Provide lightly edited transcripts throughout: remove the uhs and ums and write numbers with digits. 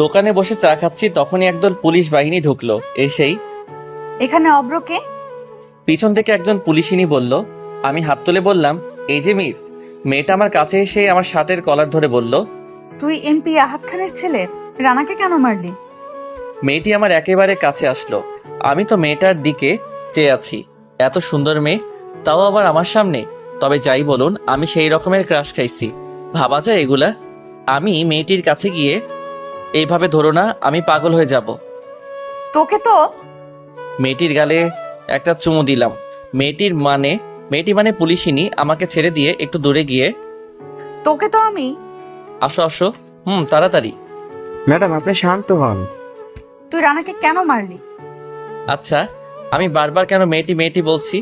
দোকানে বসে চা খাচ্ছি, তখনই একদল পুলিশ বাহিনী ঢুকলো। এসেই এখানে অব্রকে? পিছন থেকে একজন পুলিশিনী বলল। আমি হাত তুলে বললাম, এই যে মিস। মেয়েটা আমার কাছে এসে আমার শার্টের কলার ধরে বলল, তুই এমপি আহাদ খানের ছেলে? রানাকে কেন মারলি? মেয়েটি আমার একেবারে কাছে আসলো। আমি তো মেয়েটার দিকে চেয়ে আছি। এত সুন্দর মেয়ে, তাও আবার আমার সামনে। তবে যাই বলুন, আমি সেই রকমের ক্রাশ খাইছি। ভাবা যায় এগুলা? আমি মেয়েটির কাছে গিয়ে, এইভাবে ধরো না, আমি পাগল হয়ে যাব। তোকে তো। মেয়েটির গালে একটা চুমু দিলাম। মেয়েটি মানে পুলিশিনী আমাকে ছেড়ে দিয়ে একটু দূরে গিয়ে, তোকে তো আমি। আসো আসো, তাড়াতাড়ি। ম্যাডাম, আপনি শান্ত হন। তুই রানাকে কেন মারলি? আচ্ছা, আমি বারবার কেন মেয়েটি মেয়েটি বলছি?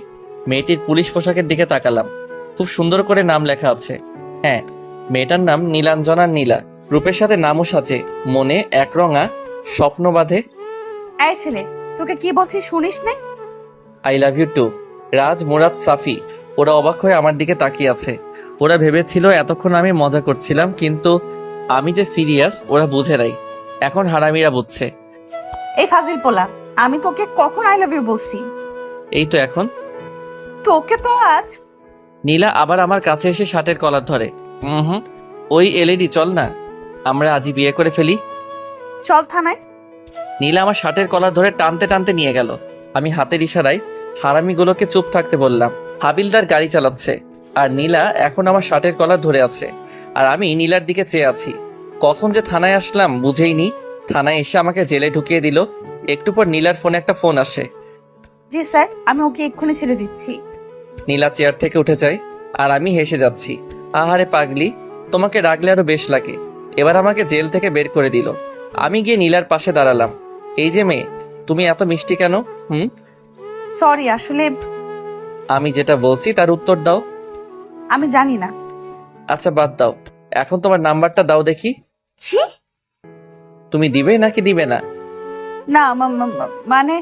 মেয়েটির পুলিশ পোশাকের দিকে তাকালাম। খুব সুন্দর করে নাম লেখা আছে। হ্যাঁ, মেয়েটার নাম নীলাঞ্জনা নীলা। রূপের সাথে নামও সাজে, মনে একরঙা স্বপ্ন বাঁধে। এই ছেলে, তোকে কি বলছি শুনিস নে? I love you too. Raj, Murad, Safi ওরা অবাক হয়ে আমার দিকে তাকিয়ে আছে। ওরা ভেবেছিল এতক্ষণ আমি মজা করছিলাম, কিন্তু আমি যে সিরিয়াস ওরা বুঝে নাই। এখন হারামিরা বুঝছে। এই ফাজিল পোলা, আমি তোকে কখন আই লাভ ইউ বলছি? এই তো এখন। তোকে তো আজ। নীলা আবার আমার কাছে এসে শার্টের কলার ধরে। হুম, ওই এলইডি, চল না আমরা আজই বিয়ে করে ফেলি। চল থানায়। নীলা আমার শার্টের কলার ধরে টানতে টানতে নিয়ে গেল। আমি হাতের ইশারায় হারামিগুলোকে চুপ থাকতে বললাম। হাবিলদার গাড়ি চালাচ্ছে, আর নীলা এখন আমার শার্টের কলার ধরে আছে, আর আমি নীলার দিকে চেয়ে আছি। কখন যে থানায় আসলাম বুঝেইনি। থানায় এসে আমাকে জেলে ঢুকিয়ে দিল। একটু পর নীলার ফোনে একটা ফোন আসে। জি স্যার, আমি ওকে এক্ষুনি ছেড়ে দিচ্ছি। নীলা চেয়ার থেকে উঠে যায়, আর আমি হেসে যাচ্ছি। আহারে পাগলি, তোমাকে রাখলে আরো বেশ লাগে। এবার আমাকে জেল থেকে বের করে দিল। আমি গিয়ে নীলার পাশে দাঁড়ালাম। এই যে মেয়ে, তুমি এত মিষ্টি কেন? সরি, আসলে আমি যেটা বলছি তার উত্তর দাও। আমি জানি না। আচ্ছা বাদ দাও, এখন তোমার নাম্বারটা দাও দেখি। ছি। তুমি দিবে নাকি দিবে না? না মানে।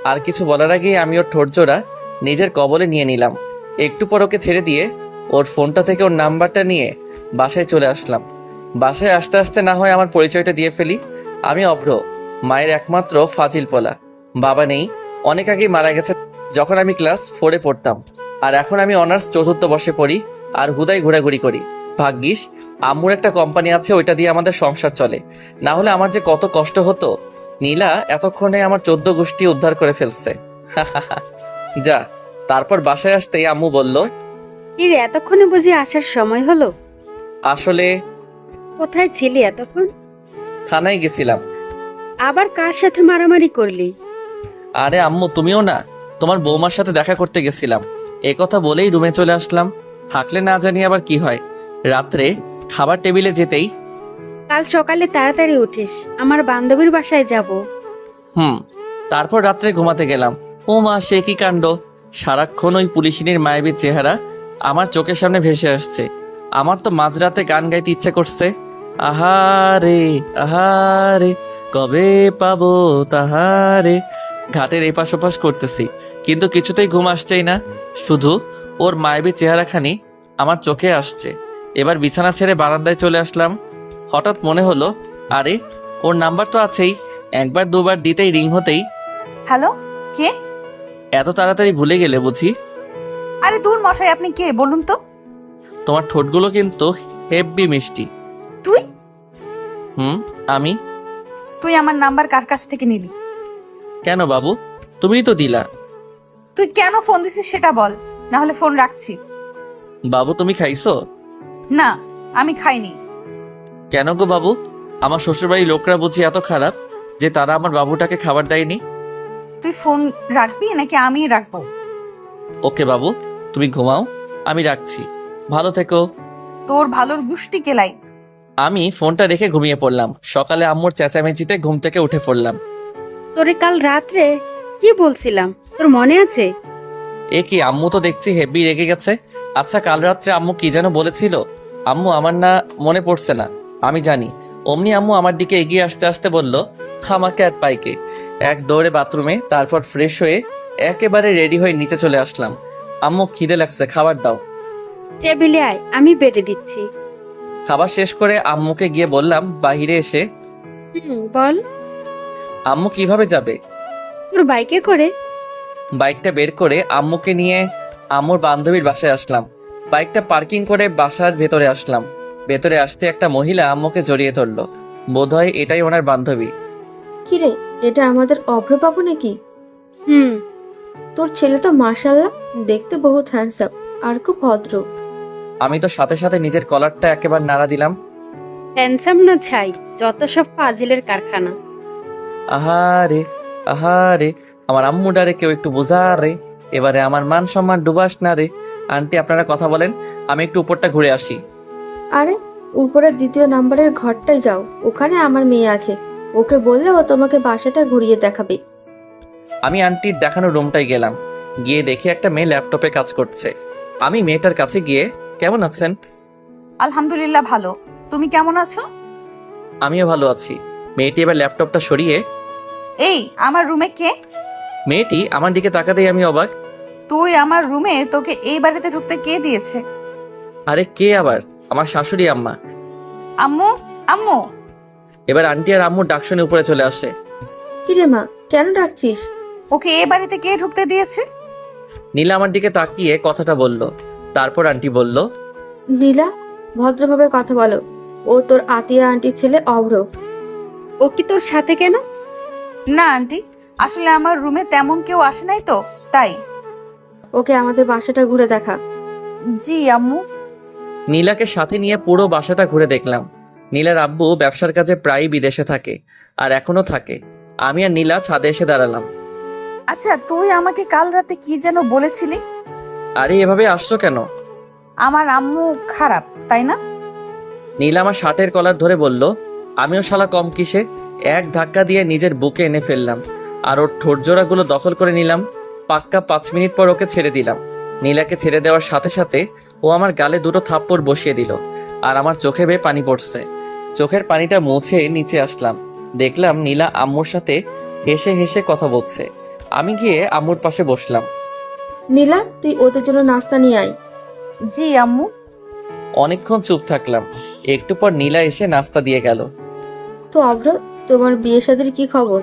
আর কিছু বলার আগেই আমি ওর ঠোঁট জোড়া নিজের কবলে নিয়ে নিলাম। একটু পর ওকে ছেড়ে দিয়ে ওর ফোনটা থেকে ওর নাম্বারটা নিয়ে বাসায় চলে আসলাম। বাসায় আসতে আসতে না হয় আমার পরিচয়টা দিয়ে ফেলি। আমি অভ্র, মায়ের একমাত্র ফাজিল পোলা। বাবা নেই, অনেক আগেই মারা গেছে যখন আমি ক্লাস 4-এ পড়তাম। আর এখন আমি অনার্স চতুর্থ বর্ষে পড়ি, আর হুদাই ঘোরাঘুরি করি। ভাগ্যিস আম্মুর একটা কোম্পানি আছে, ওইটা দিয়ে আমাদের সংসার চলে। না হলে আমার যে কত কষ্ট হতো। নীলা এতক্ষণে আমার 14 গোষ্ঠী উদ্ধার করে ফেলছে। যা। তারপর বাসায় আসতেই আম্মু বলল, কিরে, এতক্ষণে বুঝি আসার সময় হলো? আসলে কোথায় ছিলি এতক্ষণ? থানায় গেছিলাম। আবার কার সাথে মারামারি করলি? আরে আম্মু, তুমিও না, তোমার বৌমার সাথে দেখা করতে গেছিলাম। এ কথা বলেই রুমে চলে আসলাম। থাকলে না জানি আবার কি হয়। রাত্রে খাবার টেবিলে যেতেই, কাল সকালে তাড়াতাড়ি উঠিস, আমার বান্ধবীর বাসায় যাব। তারপর রাত্রে ঘুমাতে গেলাম। ও মা, সে কি কাণ্ড! সারাক্ষণ ওই পুলিশিনীর মায়াবী চেহারা আমার চোখের সামনে ভেসে আসছে। আমার তো মাঝরাতে গান গাইতে ইচ্ছে করছে। আহারে আহারে, কবে পাবো তাহারে। ঘাটের এপাশ ওপাশ করতেছি, কিন্তু কিছুতেই ঘুম আসছেই না। শুধু ওর মায়াবী চেহারাখানি আমার চোখে আসছে। এবার বিছানা ছেড়ে বারান্দায় চলে আসলাম। হঠাৎ মনে হলো, আরে ওর নাম্বার তো আছেই। একবার দুবার দিতেই রিং হতেই। হ্যালো, কে? এত তাড়াতাড়ি ভুলে গেলে বুঝি? আরে দূর মশাই, আপনি কে বলুন তো? তোমার ঠোঁটগুলো কিন্তু হেব্বি মিষ্টি। তুই? আমি? তুই আমার নাম্বার কার কাছ থেকে নিলি? কেন বাবু, তুমিই তো দিলা। তুই কেন ফোন দিছিস সেটা বল, না হলে ফোন রাখছি। বাবু, তুমি খাইছো? না, আমি খাইনি। কেন গো বাবু, আমার শ্বশুরবাড়ির লোকরা বুঝি এত খারাপ যে তারা আমার বাবুটাকে খাবার দেয়নি? তুই ফোন রাখবি নাকি আমি রাখবো? ওকে বাবু, তুমি ঘুমাও, আমি রাখছি। ভালো থেকো। তোর ভালোর গুষ্টি কেলাই। আমি ফোনটা রেখে ঘুমিয়ে পড়লাম। সকালে আম্মুর চেঁচামেচিতে ঘুম থেকে উঠে পড়লাম। তোরে কাল রাত্রে কি বলছিলাম, তোর মনে আছে? এ কি, আম্মু তো দেখছি হেব্বি রেগে গেছে। আচ্ছা, কাল রাত্রে আম্মু কি যেন বলেছিল? আম্মু, আমার না মনে পড়ছে না। আমি জানি। অমনি আম্মু আমার দিকে এগিয়ে আসতে আসতে বলল, আমাকে আর পাইকে। এক দৌড়ে বাথরুমে, তারপর ফ্রেশ হয়ে একেবারে রেডি হয়ে নিচে চলে আসলাম। আম্মু, খিদে লাগছে, খাবার দাও। টেবিলে আয়, আমি বেড়ে দিচ্ছি। খাবার শেষ করে আম্মুকে গিয়ে বললাম, বাহিরে এসে, বল। আম্মু কিভাবে যাবে? তোর বাইকে করে? বাইকটা বের করে আম্মুকে নিয়ে আম্মুর বান্ধবীর বাসায় আসলাম। বাইকটা পার্কিং করে বাসার ভেতরে আসলাম। ভেতরে আসতে একটা মহিলা আম্মুকে জড়িয়ে ধরলো। বোধহয় এটাই ওনার বান্ধবী। কিরে, এটা আমাদের অভ্রবাবু নাকি? হুম। তোর ছেলে তো মাশাআল্লাহ, দেখতে বহুত হ্যান্ডসাম আর খুব ভদ্র। আমি তো সাথে সাথে নিজের কলারটা একেবারে নাড়া দিলাম। হ্যান্ডসাম না ছাই, যত সব ফাজিলের কারখানা। আহারে আহারে, আমার আম্মু ডারে কেউ একটু বোঝা রে। এবারে আমার মান সম্মান ডুবাস না রে। আন্টি আপনারা কথা বলেন, আমি একটু উপরটা ঘুরে আসি। আরে, উপরের 2য় নাম্বারের ঘরটায় যাও, ওখানে আমার মেয়ে আছে। ওকে বললে ও তোমাকে বাসাটা ঘুরিয়ে দেখাবে। আমি আন্টির দেখানো রুমটায় গেলাম। গিয়ে দেখি একটা মেয়ে ল্যাপটপে কাজ করছে। আমি মেয়েটার কাছে গিয়ে, কেমন আছেন? আলহামদুলিল্লাহ ভালো। তুমি কেমন আছো? আমিও ভালো আছি। মেয়েটি এবার ল্যাপটপটা সরিয়ে, এই আমার রুমে কে? মেয়েটি আমার দিকে তাকাতেই আমি অবাক। তুই আমার রুমে, তোকে এই বাড়িতে ঢুকতে কে দিয়েছে? আরে কে আবার? আমার শাশুড়ি আম্মা। আম্মু, আম্মু। এবার আন্টি আর আম্মুর ডাক শুনে উপরে চলে আসে। কিরে মা, কেন ডাকছিস? ওকে এই বাড়িতে কে ঢুকতে দিয়েছে? নীলা আমার দিকে তাকিয়ে কথাটা বলল। তারপর আন্টি বলল, নীলা, ভদ্রভাবে কথা বলো। ও তোর আতিয়া আন্টির ছেলে অভ্র। ও কি তোর সাথে কেন? না আন্টি, আসলে আমার রুমে তেমন কেউ আসে নাই তো, তাই। ওকে আমাদের বাসাটা ঘুরে দেখা। জি আম্মু। নীলাকে সাথে নিয়ে পুরো বাসাটা ঘুরে দেখলাম। নীলার আব্বু ব্যবসার কাজে প্রায়ই বিদেশে থাকে, আর এখনো থাকে। আমি আর নীলা ছাদে এসে দাঁড়ালাম। আচ্ছা, তুই আমাকে কাল রাতে কি যেন বলেছিলি? আরে এভাবে আসছো কেন? আমার আম্মু খারাপ, তাই না? নীলা আমার শার্টের কলার ধরে বলল। আমিও শালা কম কিসে, এক ধাক্কা দিয়ে নিজের বুকে এনে ফেললাম আর ওর ঠোঁটজোড়াগুলো দখল করে নিলাম। পাক্কা 5 মিনিট পর ওকে ছেড়ে দিলাম। নীলাকে ছেড়ে দেওয়ার সাথে সাথে ও আমার গালে 2টো থাপ্পড় বসিয়ে দিল, আর আমার চোখে বেয়ে পানি পড়ছে। চোখের পানিটা মুছে নিচে আসলাম। দেখলাম নীলা আম্মুর সাথে হেসে হেসে কথা বলছে। আমি গিয়ে আম্মুর পাশে বসলাম। নীলা, তুই ওদের জন্য নাস্তা নিয়ে আয়। জি আম্মু। অনেকক্ষণ চুপ থাকলাম। একটু পর নীলা এসে নাস্তা দিয়ে গেল। তো অভ্র, তোমার বিয়ে শাদীর কি খবর?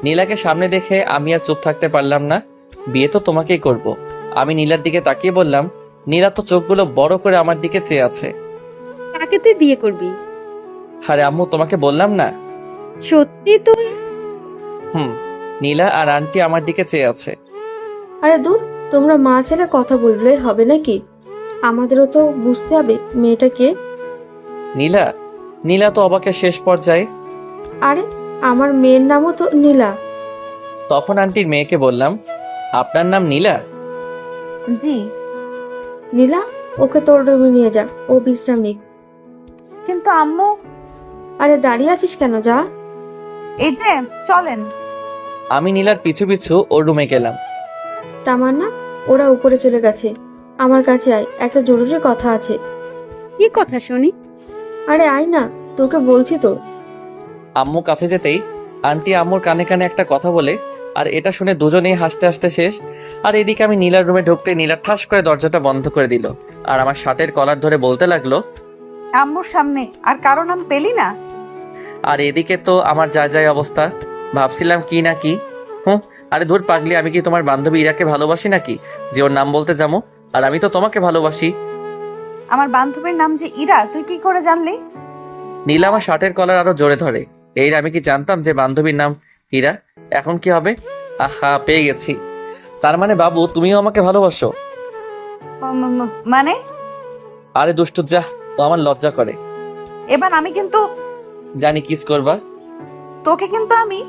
নীলাকে সামনে দেখে আমি আর চুপ থাকতে পারলাম না। বিয়ে তো তোমাকেই করব। আমি নীলার দিকে তাকিয়ে বললাম। নীলা তো চোখগুলো বড় করে আমার দিকে চেয়ে আছে। কাকে তুই বিয়ে করবি? আরে আম্মু, তোমাকে বললাম না? সত্যি তুই? নীলা আর আন্টি আমার দিকে চেয়ে আছে। আরে দূর, তোমরা মা ছেলে কথা বললে হবে নাকি? আমাদেরও তো বুঝতে হবে মেয়েটা কে। নীলা? নীলা তো অবাকের শেষ পর্যায়ে। আরে, আমার মেয়ের নামও তো নীলা। তখন আন্টির মেয়েকে বললাম, আপনার নাম নীলা? জি। নীলা, ওকে তোর রুমে নিয়ে যা, ও বিশ্রাম নিক। কিন্তু আম্মু। আরে দাঁড়িয়ে আছিস কেন, যা। এই যে, চলেন। আমি নীলার পিছু পিছু ওর রুমে গেলাম। তামান্না, ওরা উপরে চলে গেছে। আমার কাছে আয়, একটা জরুরি কথা আছে। কি কথা শুনি? আরে আয় না, তোকে বলছি তো। আম্মু কাছে যেতেই আন্টি আম্মুর কানে কানে একটা কথা বলে, আর এটা শুনে দুজনেই হাসতে হাসতে শেষ। আর এদিকে আমি নীলার রুমে ঢুকতে নীলা ঠাস করে দরজাটা বন্ধ করে দিল, আর আমার শার্টের কলার ধরে বলতে লাগলো, আম্মুর সামনে আর কারো নাম পেলি না? আর এদিকে তো আমার যা যায় অবস্থা। ভাবছিলাম কি না কি। আরে ধুর পাগলি, আমি কি তোমার বান্ধবী ইরাকে ভালোবাসি নাকি যে ওর নাম বলতে যাবো? আর আমি তো তোমাকে ভালোবাসি। আমার বান্ধবীর নাম যে ইরা, তুই কি করে জানলি? নীলা আমার শার্টের কলার আরো জোরে ধরে। এই আমি কি জানতাম যে বান্ধবীর নাম হীরা? এখন কি হবে? আহা, পেয়ে গেছি। তার মানে বাবু, তুমিও আমাকে ভালোবাসো? মানে? আরে দুষ্টু, যা, তো আমার লজ্জা করে। এবার আমি কিন্তু জানি কিস করবা। তোকে কিন্তু আমি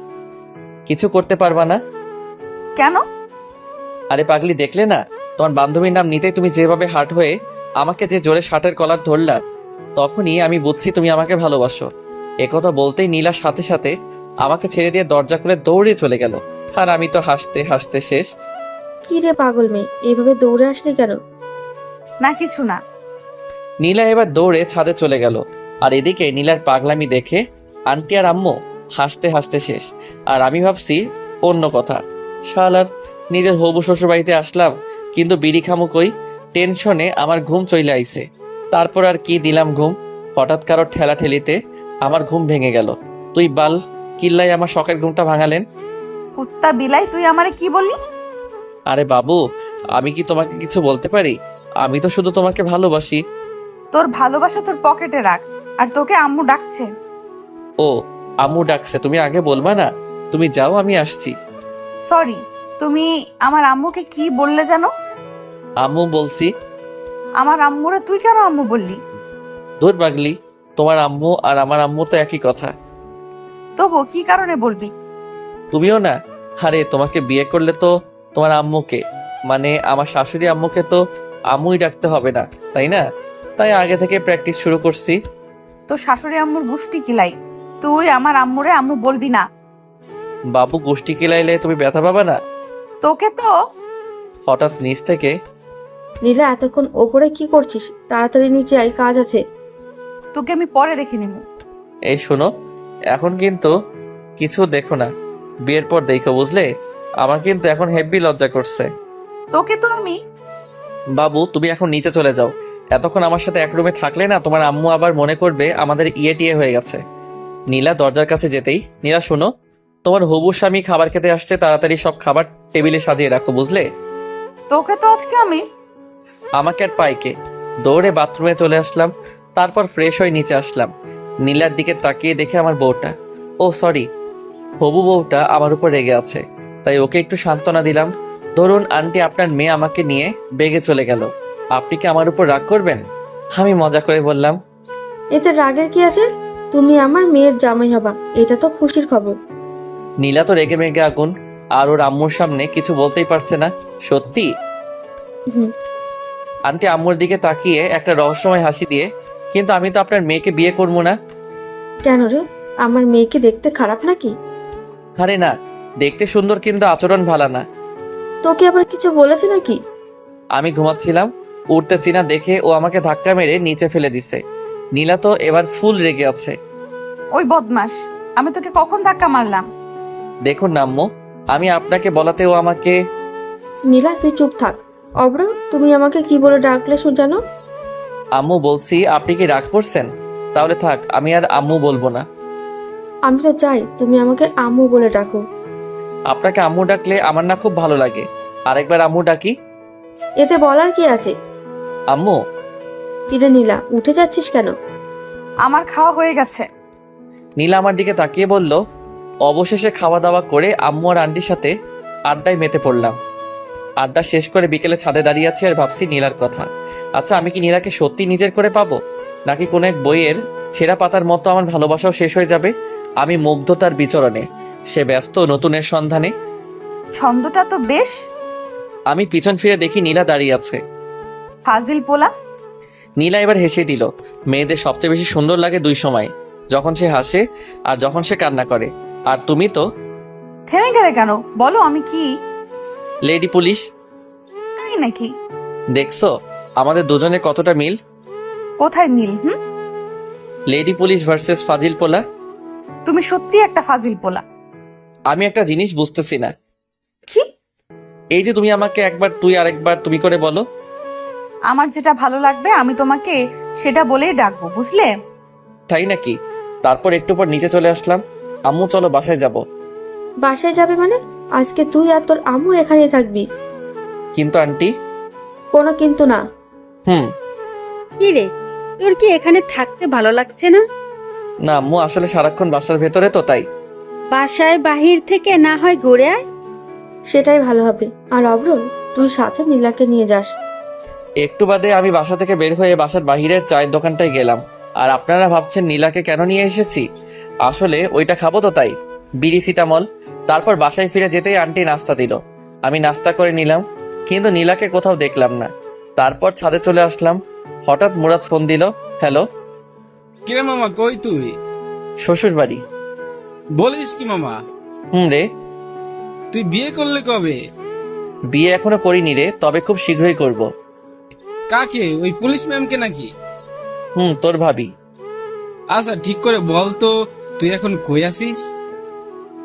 কিছু করতে পারবা না। কেন? আরে পাগলি, দেখলে না তোমার বান্ধবীর নাম নিতেই তুমি যেভাবে হার্ট হয়ে আমাকে যে জোরে শার্টের কলার ধরলা, তখনই আমি বুঝছি তুমি আমাকে ভালোবাসো। একথা বলতেই নীলার সাথে সাথে আমাকে ছেড়ে দিয়ে দরজা খুলে দৌড়ে চলে গেল। আর আমি তো হাসতে হাসতে শেষ। কি রে পাগল মেয়ে, এইভাবে দৌড়ে আসলি কেন? না কিছু না। নীলা এবার দৌড়ে ছাদে চলে গেল। আর এদিকে নীলার পাগলামি দেখে আন্টি আর আম্মু হাসতে হাসতে শেষ। আর আমি ভাবছি অন্য কথা। শালার, নিজের হবু শ্বশুর বাড়িতে আসলাম, কিন্তু বিড়ি খামু কই? টেনশনে আমার ঘুম চলে আইছে। তারপর আর কি দিলাম ঘুম। হঠাৎ কারো ঠেলা ঠেলিতে আমার ঘুম ভেঙে গেল। তুই বাল কিল্লাই আমার শখের ঘুমটা ভাঙালেন। কুত্তা বিলাই, তুই আমারে কি বললি? আরে বাবু, আমি কি তোমাকে কিছু বলতে পারি? আমি তো শুধু তোমাকে ভালোবাসি। তোর ভালোবাসা তোর পকেটে রাখ। আর তোকে আম্মু ডাকছে। ও, আম্মু ডাকছে, তুমি আগে বলবা না? তুমি যাও, আমি আসছি। সরি, তুমি আমার আম্মুকে কি বললে জানো? আম্মু বলছি। আমার আম্মুরে তুই কেন আম্মু বললি? দূর পাগলি, তোমার আম্মু আর আমার আম্মু তো একই কথা। তবু কি কারণে বলবি? তুমিও না? আরে তোমাকে বিয়ে করলে তো তোমার আম্মুকে, মানে আমার শাশুড়ি আম্মুকে তো আম্মুই ডাকতে হবে না, তাই না? তাই আগে থেকে প্র্যাকটিস শুরু করছি। তোর শাশুড়ি আম্মুর গুষ্টি কিলাই, তুই আমার আম্মুরে আম্মু বলবি না। বাবু গোষ্ঠী কিলাইলে তুমি ব্যথা পাবা না? তোকে তো। হঠাৎ নিচ থেকে, নীলা এতক্ষণ ওপরে কি করছিস? তাড়াতাড়ি নিচে আয়, কাজ আছে। তোকে আমি পরে দেখে নিব। এই শোনো, এখন কিন্তু কিছু দেখো না, বিয়ের পর দেখো, বুঝলে? আমার কিন্তু এখন হেভি লজ্জা করছে। তোকে তো আমি। বাবু তুমি এখন নিচে চলে যাও। এতক্ষণ আমার সাথে এক রুমে থাকলে না তোমার আম্মু আবার মনে করবে আমাদের টিয়ে হয়ে গেছে। নীলা দরজার কাছে যেতেই, নীলা শোনো, তোমার হবু স্বামী খাবার খেতে আসছে, তাড়াতাড়ি সব খাবার টেবিলে সাজিয়ে রাখো, বুঝলে? তোকে তো আজকে আমি। আমাকে আর পাইকে দৌড়ে বাথরুমে চলে আসলাম। তারপর ফ্রেশ হয়ে নিচে আসলাম। নীলার দিকে তাকিয়ে দেখে আমার বউটা, ও সরি, হবু বউটা আমার উপর রেগে আছে, তাই ওকে একটু সান্ত্বনা দিলাম। ধরুন আন্টি, আপনার মেয়ে আমাকে নিয়ে বেগে চলে গেল, আপনি কি আমার উপর রাগ করবেন? আমি মজা করে বললাম। এতে রাগের কি আছে? তুমি আমার মেয়ের জামাই হবা, এটা তো খুশির খবর। নীলা তো রেগে মেগে আগুন, আর ওর আম্মুর সামনে কিছু বলতেই পারছে না। সত্যি? হুম। আন্টি আম্মুর দিকে তাকিয়ে একটা রহস্যময় হাসি দিয়ে, কিন্তু আমি তো আপনার মেয়েকে বিয়ে করবো না। কেন রে? আমার মেয়েকে দেখতে খারাপ নাকি? আরে না, দেখতে সুন্দর কিন্তু আচরণ ভালো না। তোকে আবার কিছু বলেছে নাকি? আমি ঘুমাচ্ছিলাম, উঠতেছি না দেখে ও আমাকে ধাক্কা মেরে নিচে ফেলে দিছে। নীলা তো এবার ফুল রেগে আছে। ওই বদমাস, আমি তোকে কখন ধাক্কা মারলাম? দেখুন না আম্মু, আমি আপনাকে বলাতেও আমাকে। নীলা তুই চুপ থাক। অব্র, তুমি আমাকে কি বলে ডাকলে জানো? আম্মু বলছি, আপনি কি রাগ করছেন? তাহলে থাক, আমি আর আম্মু বলবো না। আমি তো চাই তুমি আমাকে আম্মু বলে ডাকো। আপনাকে আম্মু ডাকলে আমার না খুব ভালো লাগে। আরেকবার আম্মু ডাকি। এতে বলার কি আছে? আম্মু। কিরে নীলা, উঠে যাচ্ছিস কেন? আমার খাওয়া হয়ে গেছে। নীলা আমার দিকে তাকিয়ে বলল। অবশেষে খাওয়া দাওয়া করে আম্মু আর আন্টির সাথে আড্ডায় মেতে পড়লাম। আড্ডা শেষ করে বিকেলে ছাদে দাঁড়িয়ে আছি আর ভাবছি নীলার কথা। আচ্ছা, আমি কি নীলাকে সত্যি নিজের করে পাবো, নাকি কোনো এক বইয়ের ছেঁড়া পাতার মতো আমার ভালোবাসাও শেষ হয়ে যাবে? আমি মুগ্ধতার বিচরণে, সে ব্যস্ত নতুনের সন্ধানে। ছন্দটা তো বেশ। আমি পিছন ফিরে দেখি নীলা দাঁড়িয়ে আছে। ফাজিল পোলা। নীলা এবার হেসে দিল। মেয়েদের সবচেয়ে বেশি সুন্দর লাগে দুই সময়, যখন সে হাসে আর যখন সে কান্না করে। আর তুমি তো থেমে গেলে কেন? বলো আমি কি? Lady police. তাই নাকি? দেখছো আমাদের দুজনের কতটা মিল? কোথায় মিল? লেডি পুলিশ ভার্সেস ফাজিল পোলা। তুমি সত্যি একটা ফাজিল পোলা। আমি একটা জিনিস বুঝতেছি না। কি? এই যে তুমি আমাকে একবার তুই আরেকবার তুমি করে বলো। আমার যেটা ভালো লাগবে আমি তোমাকে সেটা বলেই ডাকবো, বুঝলে? তাই নাকি? তারপর একটু পর নিচে চলে আসলাম। আম্মু চলো বাসায় যাব। বাসায় যাবে মানে? আজকে তুই আর তোর আম্মু এখানেই থাকবি। কিন্তু আন্টি। কোনো কিন্তু না। কি রে, তোর কি এখানে থাকতে ভালো লাগছে না? না আম্মু, আসলে সারাক্ষণ বাসার ভেতরে তো, তাই। বাসায় বাহির থেকে না হয় ঘুরে আয়। সেটাই ভালো হবে। আর অব্র, তুই সাথে নীলাকে নিয়ে যাস। একটু বাদে আমি বাসা থেকে বের হয়ে বাসার বাহিরের চায়ের দোকানটায় গেলাম। আর আপনারা ভাবছেন নীলাকে কেন নিয়ে এসেছি? আসলে ওইটা খাবো তো, তাই। বিড়ি সিটামল। তারপর বাসায় ফিরে যেতেই আন্টি নাস্তা দিল। আমি নাস্তা করে নিলাম, কিন্তু নীলাকে কোথাও দেখলাম না। তারপর ছাদে চলে আসলাম। হঠাৎ মুরাদ ফোন দিল। হ্যালো। কিরে মামা, কই তুই? শ্বশুর বাড়ি। বলিস কি মামা? রে। তুই বিয়ে করলে কবে? বিয়ে এখনো করিনি রে, তবে খুব শীঘ্রই করব। কাকে? ওই পুলিশ ম্যামকে নাকি? তোর ভাবি। আচ্ছা ঠিক করে বল তো, তুই এখন কই আছিস?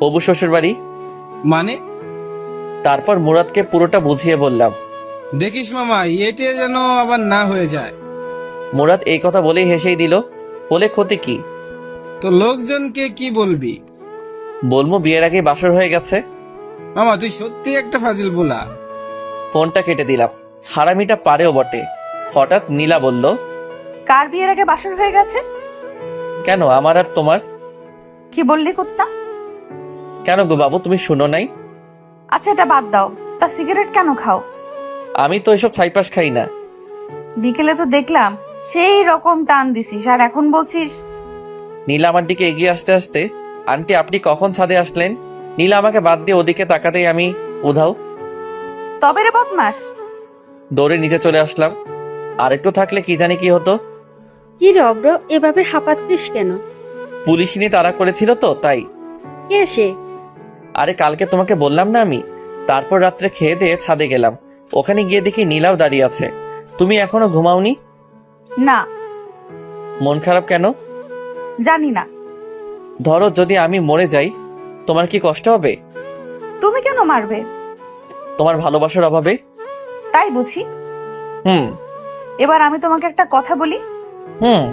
হবু শ্বশুর বাড়ি। মানে? তারপর মুরাদকে পুরোটা বুঝিয়ে বললাম। দেখিস মামা, এটে যেন আবার না হয়ে যায়। মুরাদ এই কথা বলেই হেসেই দিল। বলে ক্ষতি কি? তো লোকজনকে কি বলবি? বলবো বিয়ের আগে বাসর হয়ে গেছে। মামা তুই সত্যি একটা ফাজিল বলা। ফোনটা কেটে দিলাম। হারামিটা পারেও বটে। হঠাৎ নীলা বলল, কার বিয়ের আগে বাসর হয়ে গেছে? কেন আমার আর তোমার? কি বললি কুত্তা? কেন গো বাবু, তুমি শুনো নাই? আচ্ছা এটা বাদ দাও, তা সিগারেট কেন খাও? আমি তো এসব ছাইপাস খাই না। বিকেলে তো দেখলাম সেই রকম টান দিছিস, আর এখন বলছিস? নীলা আমার দিকে এগিয়ে আসতে আসতে, আন্টি আপনি কখন ছাদে আসলেন? নীলা আমাকে বাদ দিয়ে ওদিকে তাকাতেই আমি উধাও। তবে রে বদমাস। দৌড়ে নিচে চলে আসলাম। আর একটু থাকলে কি জানি কি হতো। কি রে অব্র, এভাবে হাঁপাচ্ছিস কেন? পুলিশ নিয়ে তাড়া করেছিল তো তাই। কে সে? আরে কালকে তোমাকে বললাম না আমি। তারপর রাত্রে খেয়ে দিয়ে ছাদে গেলাম। ওখানে গিয়ে দেখি নীলাও দাঁড়িয়ে আছে। তুমি এখনো ঘুমাওনি? না। মন খারাপ কেন? জানি না। ধরো যদি আমি মরে যাই, তোমার কি কষ্ট হবে? তুমি কেন মারবে? তোমার ভালোবাসার অভাবে। তাই বুঝি। হুম এবার আমি তোমাকে একটা কথা বলি। হুম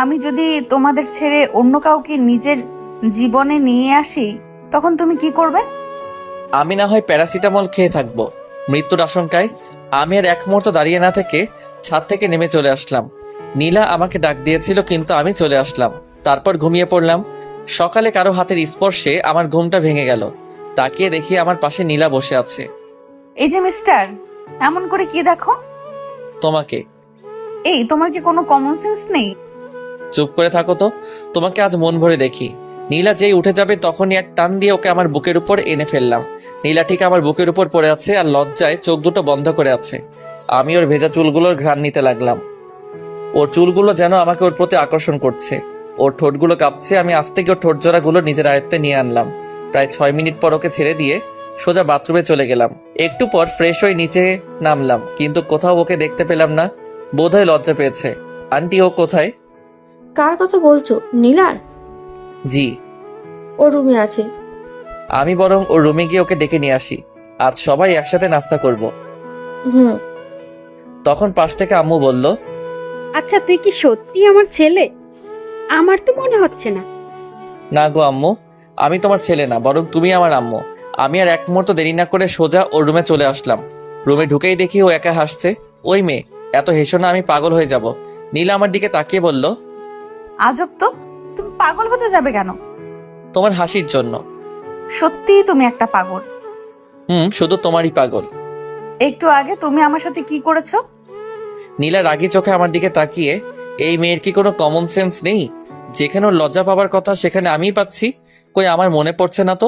আমি যদি তোমাদের ছেড়ে অন্য কাউকে নিজের জীবনে নিয়ে আসি, তখন তুমি কি করবে? আমি না হয় প্যারাসিটামল খেয়ে থাকবো মৃত্যুর আশঙ্কায়। আমি আর এক মুহূর্ত দাঁড়িয়ে না থেকে ছাদ থেকে নেমে চলে আসলাম। নীলা আমাকে ডাক দিয়েছিল কিন্তু আমি চলে আসলাম। তারপর ঘুমিয়ে পড়লাম। সকালে কারো হাতের স্পর্শে আমার ঘুমটা ভেঙে গেল। তাকিয়ে দেখি আমার পাশে নীলা বসে আছে। এই যে মিস্টার, এমন করে কি দেখো? তোমাকে। এই তোমার কি কোনো কমন সেন্স নেই? চুপ করে থাকো তো। তোমাকে আজ মন ভরে দেখি। নীলা যেই উঠে যাবে তখনই এক টান দিয়ে ওকে আমার বুকের উপর এনে ফেললাম। নীলা ঠিক আমার বুকের উপর পড়ে আছে আর লজ্জায় চোখ দুটো বন্ধ করে আছে। আমি ওর ভেজা চুলগুলোর ঘ্রাণ নিতে লাগলাম। ওর চুলগুলো যেন আমাকে ওর প্রতি আকর্ষণ করছে। ওর ঠোঁটগুলো কাঁপছে। আমি আস্তে গিয়ে ওর ঠোঁট জোড়াগুলো নিজের আয়ত্তে নিয়ে আনলাম। প্রায় 6 মিনিট পর ওকে ছেড়ে দিয়ে সোজা বাথরুমে চলে গেলাম। একটু পর ফ্রেশ হয়ে নিচে নামলাম, কিন্তু কোথাও ওকে দেখতে পেলাম না। বোধহয় লজ্জা পেয়েছে। আন্টি ও কোথায়? কার কথা বলছো? নীলার? জি। ও রুমে আছে। আমি বরং ওর রুমে গিয়ে ওকে ডেকে নিয়ে আসি। আজ সবাই একসাথে নাস্তা করব। হুম। তখন পাশ থেকে আম্মু বলল, আচ্ছা তুই কি সত্যি আমার ছেলে? আমার তো মনে হচ্ছে না। না গো আম্মু, আমি তোমার ছেলে না, বরং তুমি আমার আম্মু। আমি আর এক মুহূর্ত দেরি না করে সোজা ওর রুমে চলে আসলাম। রুমে ঢুকেই দেখি ও একা হাসছে। ওই মেয়ে, এত হেসো না, আমি পাগল হয়ে যাব। নীলা আমার দিকে তাকিয়ে বলল, আজব তো, তুমি পাগল হতে যাবে কেন? তোমার হাসির জন্য। সত্যিই তুমি একটা পাগল। শুধু তোমারই পাগল। একটু আগে তুমি আমার সাথে কি করেছো? নীলা রাগী চোখে আমার দিকে তাকিয়ে, এই মেয়ের কি কোনো কমন সেন্স নেই? যেখানে ওর লজ্জা পাবার কথা সেখানে আমিই পাচ্ছি। কই আমার মনে পড়ছে না তো।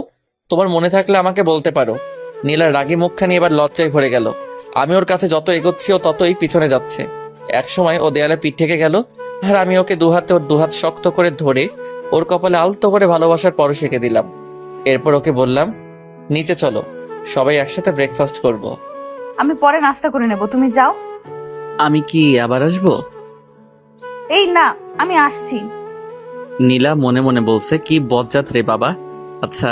তোমার মনে থাকলে আমাকে বলতে পারো। নীলার রাগী মুখখানি এবার লজ্জায় ভরে গেল। আমি ওর কাছে যত এগোচ্ছি ও ততই পিছনে যাচ্ছে। একসময় ও দেয়ালে পিঠ থেকে গেল, আর আমি ওকে দুহাতে ওর দুহাত শক্ত করে ধরে ওর কপালে আলতো করে ভালোবাসার পরশ এঁকে দিলাম। এরপর ওকে বললাম, নিচে চলো, সবাই একসাথে ব্রেকফাস্ট করব। আমি পরে নাস্তা করে নেব, তুমি যাও। আমি কি আবার আসবো? এই না, আমি আসছি। নীলা মনে মনে বলছে, কি বজ্জাত রে বাবা। আচ্ছা,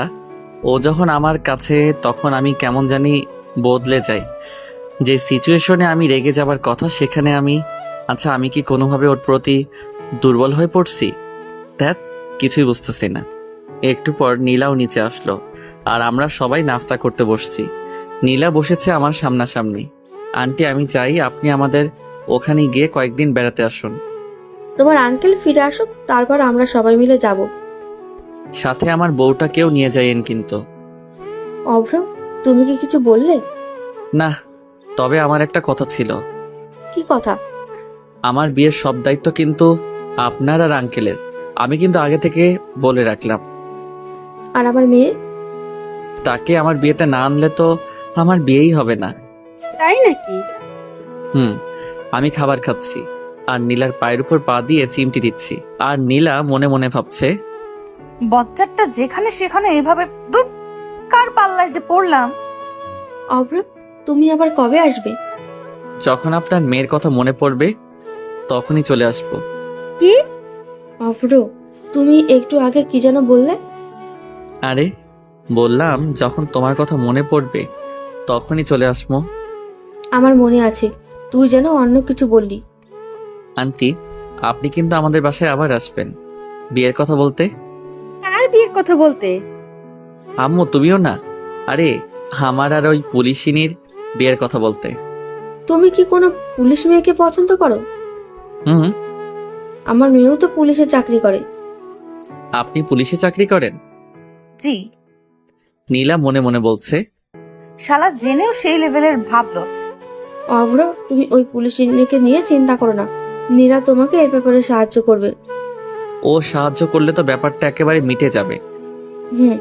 ও যখন আমার কাছে তখন আমি কেমন জানি বদলে যাই। যে সিচুয়েশনে আমি রেগে যাবার কথা সেখানে আচ্ছা আমি কি কোনোভাবে ওর প্রতি দুর্বল হয়ে পড়ছি? ধ্যাত, কিছুই বুঝতেছি না। একটু পর নীলাও নিচে আসলো আর আমরা সবাই নাস্তা করতে বসছি। নীলা বসেছে আমার সামনাসামনি। আন্টি আমি চাই আপনি আমাদের ওখানে গিয়ে কয়েকদিন বেড়াতে আসুন। তোমার আঙ্কেল ফিরে আসুক, তারপর আমরা সবাই মিলে যাব। সাথে আমার বউটাকেও নিয়ে যাইয়েন কিন্তু। অভ্র, তুমি কি কিছু বললে? না, তবে আমার একটা কথা ছিল। কি কথা? আমার বিয়ের সব দায়িত্ব কিন্তু আপনার আর আঙ্কেলের। আমি কিন্তু আগে থেকে বলে রাখলাম। আর আমার মেয়ে? তাকে আমার বিয়েতে না আনলে তো আমার বিয়েই হবে না। তাই নাকি? আমি খাবার খাচ্ছি আর নীলার পায়ের উপর পা দিয়ে চিমটি দিচ্ছি। আর নীলা মনে মনে ভাবছে, বজ্জারটা যেখানে সেখানে এভাবে দূর, কার পাল্লায় যে পড়লাম। অভ্র, তুমি আবার কবে আসবে? যখন আপনার মেয়ের কথা মনে পড়বে তখনই চলে আসবো। কি? অভ্র, তুমি একটু আগে কি যেন বললে? আরে বললাম, যখন তোমার কথা মনে পড়বে তখনই চলে আসবো। আমার মনে আছে, তুই যেন অন্য কিছু বললি। আন্টি, আপনি কিন্তু আমাদের বাসায় আবার আসবেন। বিয়ের কথা বলতে। কার বিয়ের কথা বলতে? আম্মু তুমিও না? আরে আমার আর ওই পুলিশিনীর বিয়ের কথা বলতে। তুমি কি কোনো পুলিশ মেয়েকে পছন্দ করো? হুম। আমার মেয়েও তো পুলিশে চাকরি করে। আপনি পুলিশে চাকরি করেন? জি। নীলা মনে মনে বলছে। শালা জেনেও সেই লেভেলের ভাবলস। অভ্র, তুমি ওই পুলিশকে নিয়ে চিন্তা করো না। নীরা তোমাকে এই ব্যাপারে সাহায্য করবে। ও সাহায্য করলে তো ব্যাপারটা একেবারে মিটে যাবে। হুম।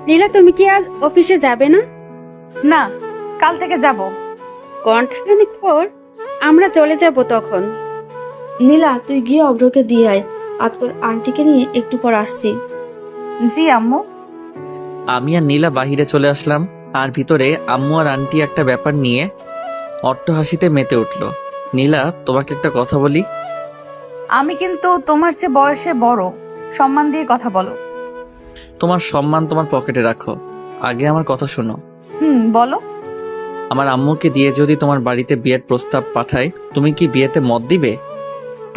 নীলা, তুমি কি আজ অফিসে যাবে না? না, কাল থেকে যাব। ঘন্টাখানেক পর আমরা চলে যাব তখন। নীলা, তুই গিয়ে অভ্রকে দিয়ে আয়। আর তোর আন্টিকে নিয়ে একটু পর আসছি। জি আম্মু। আমি আর নীলা বাহিরে চলে আসলাম, আর ভিতরে আম্মু আর আন্টি একটা ব্যাপার নিয়ে অট্টহাসিতে মেতে উঠল। নীলা, তোমাকে একটা কথা বলি। আমি কিন্তু তোমার চেয়ে বয়সে বড়, সম্মান দিয়ে কথা বলো। তোমার সম্মান তোমার পকেটে রাখো, আগে আমার কথা শোনো। বলো। আমার আম্মুকে দিয়ে যদি তোমার বাড়িতে বিয়ের প্রস্তাব পাঠায়, তুমি কি বিয়েতে মত দিবে?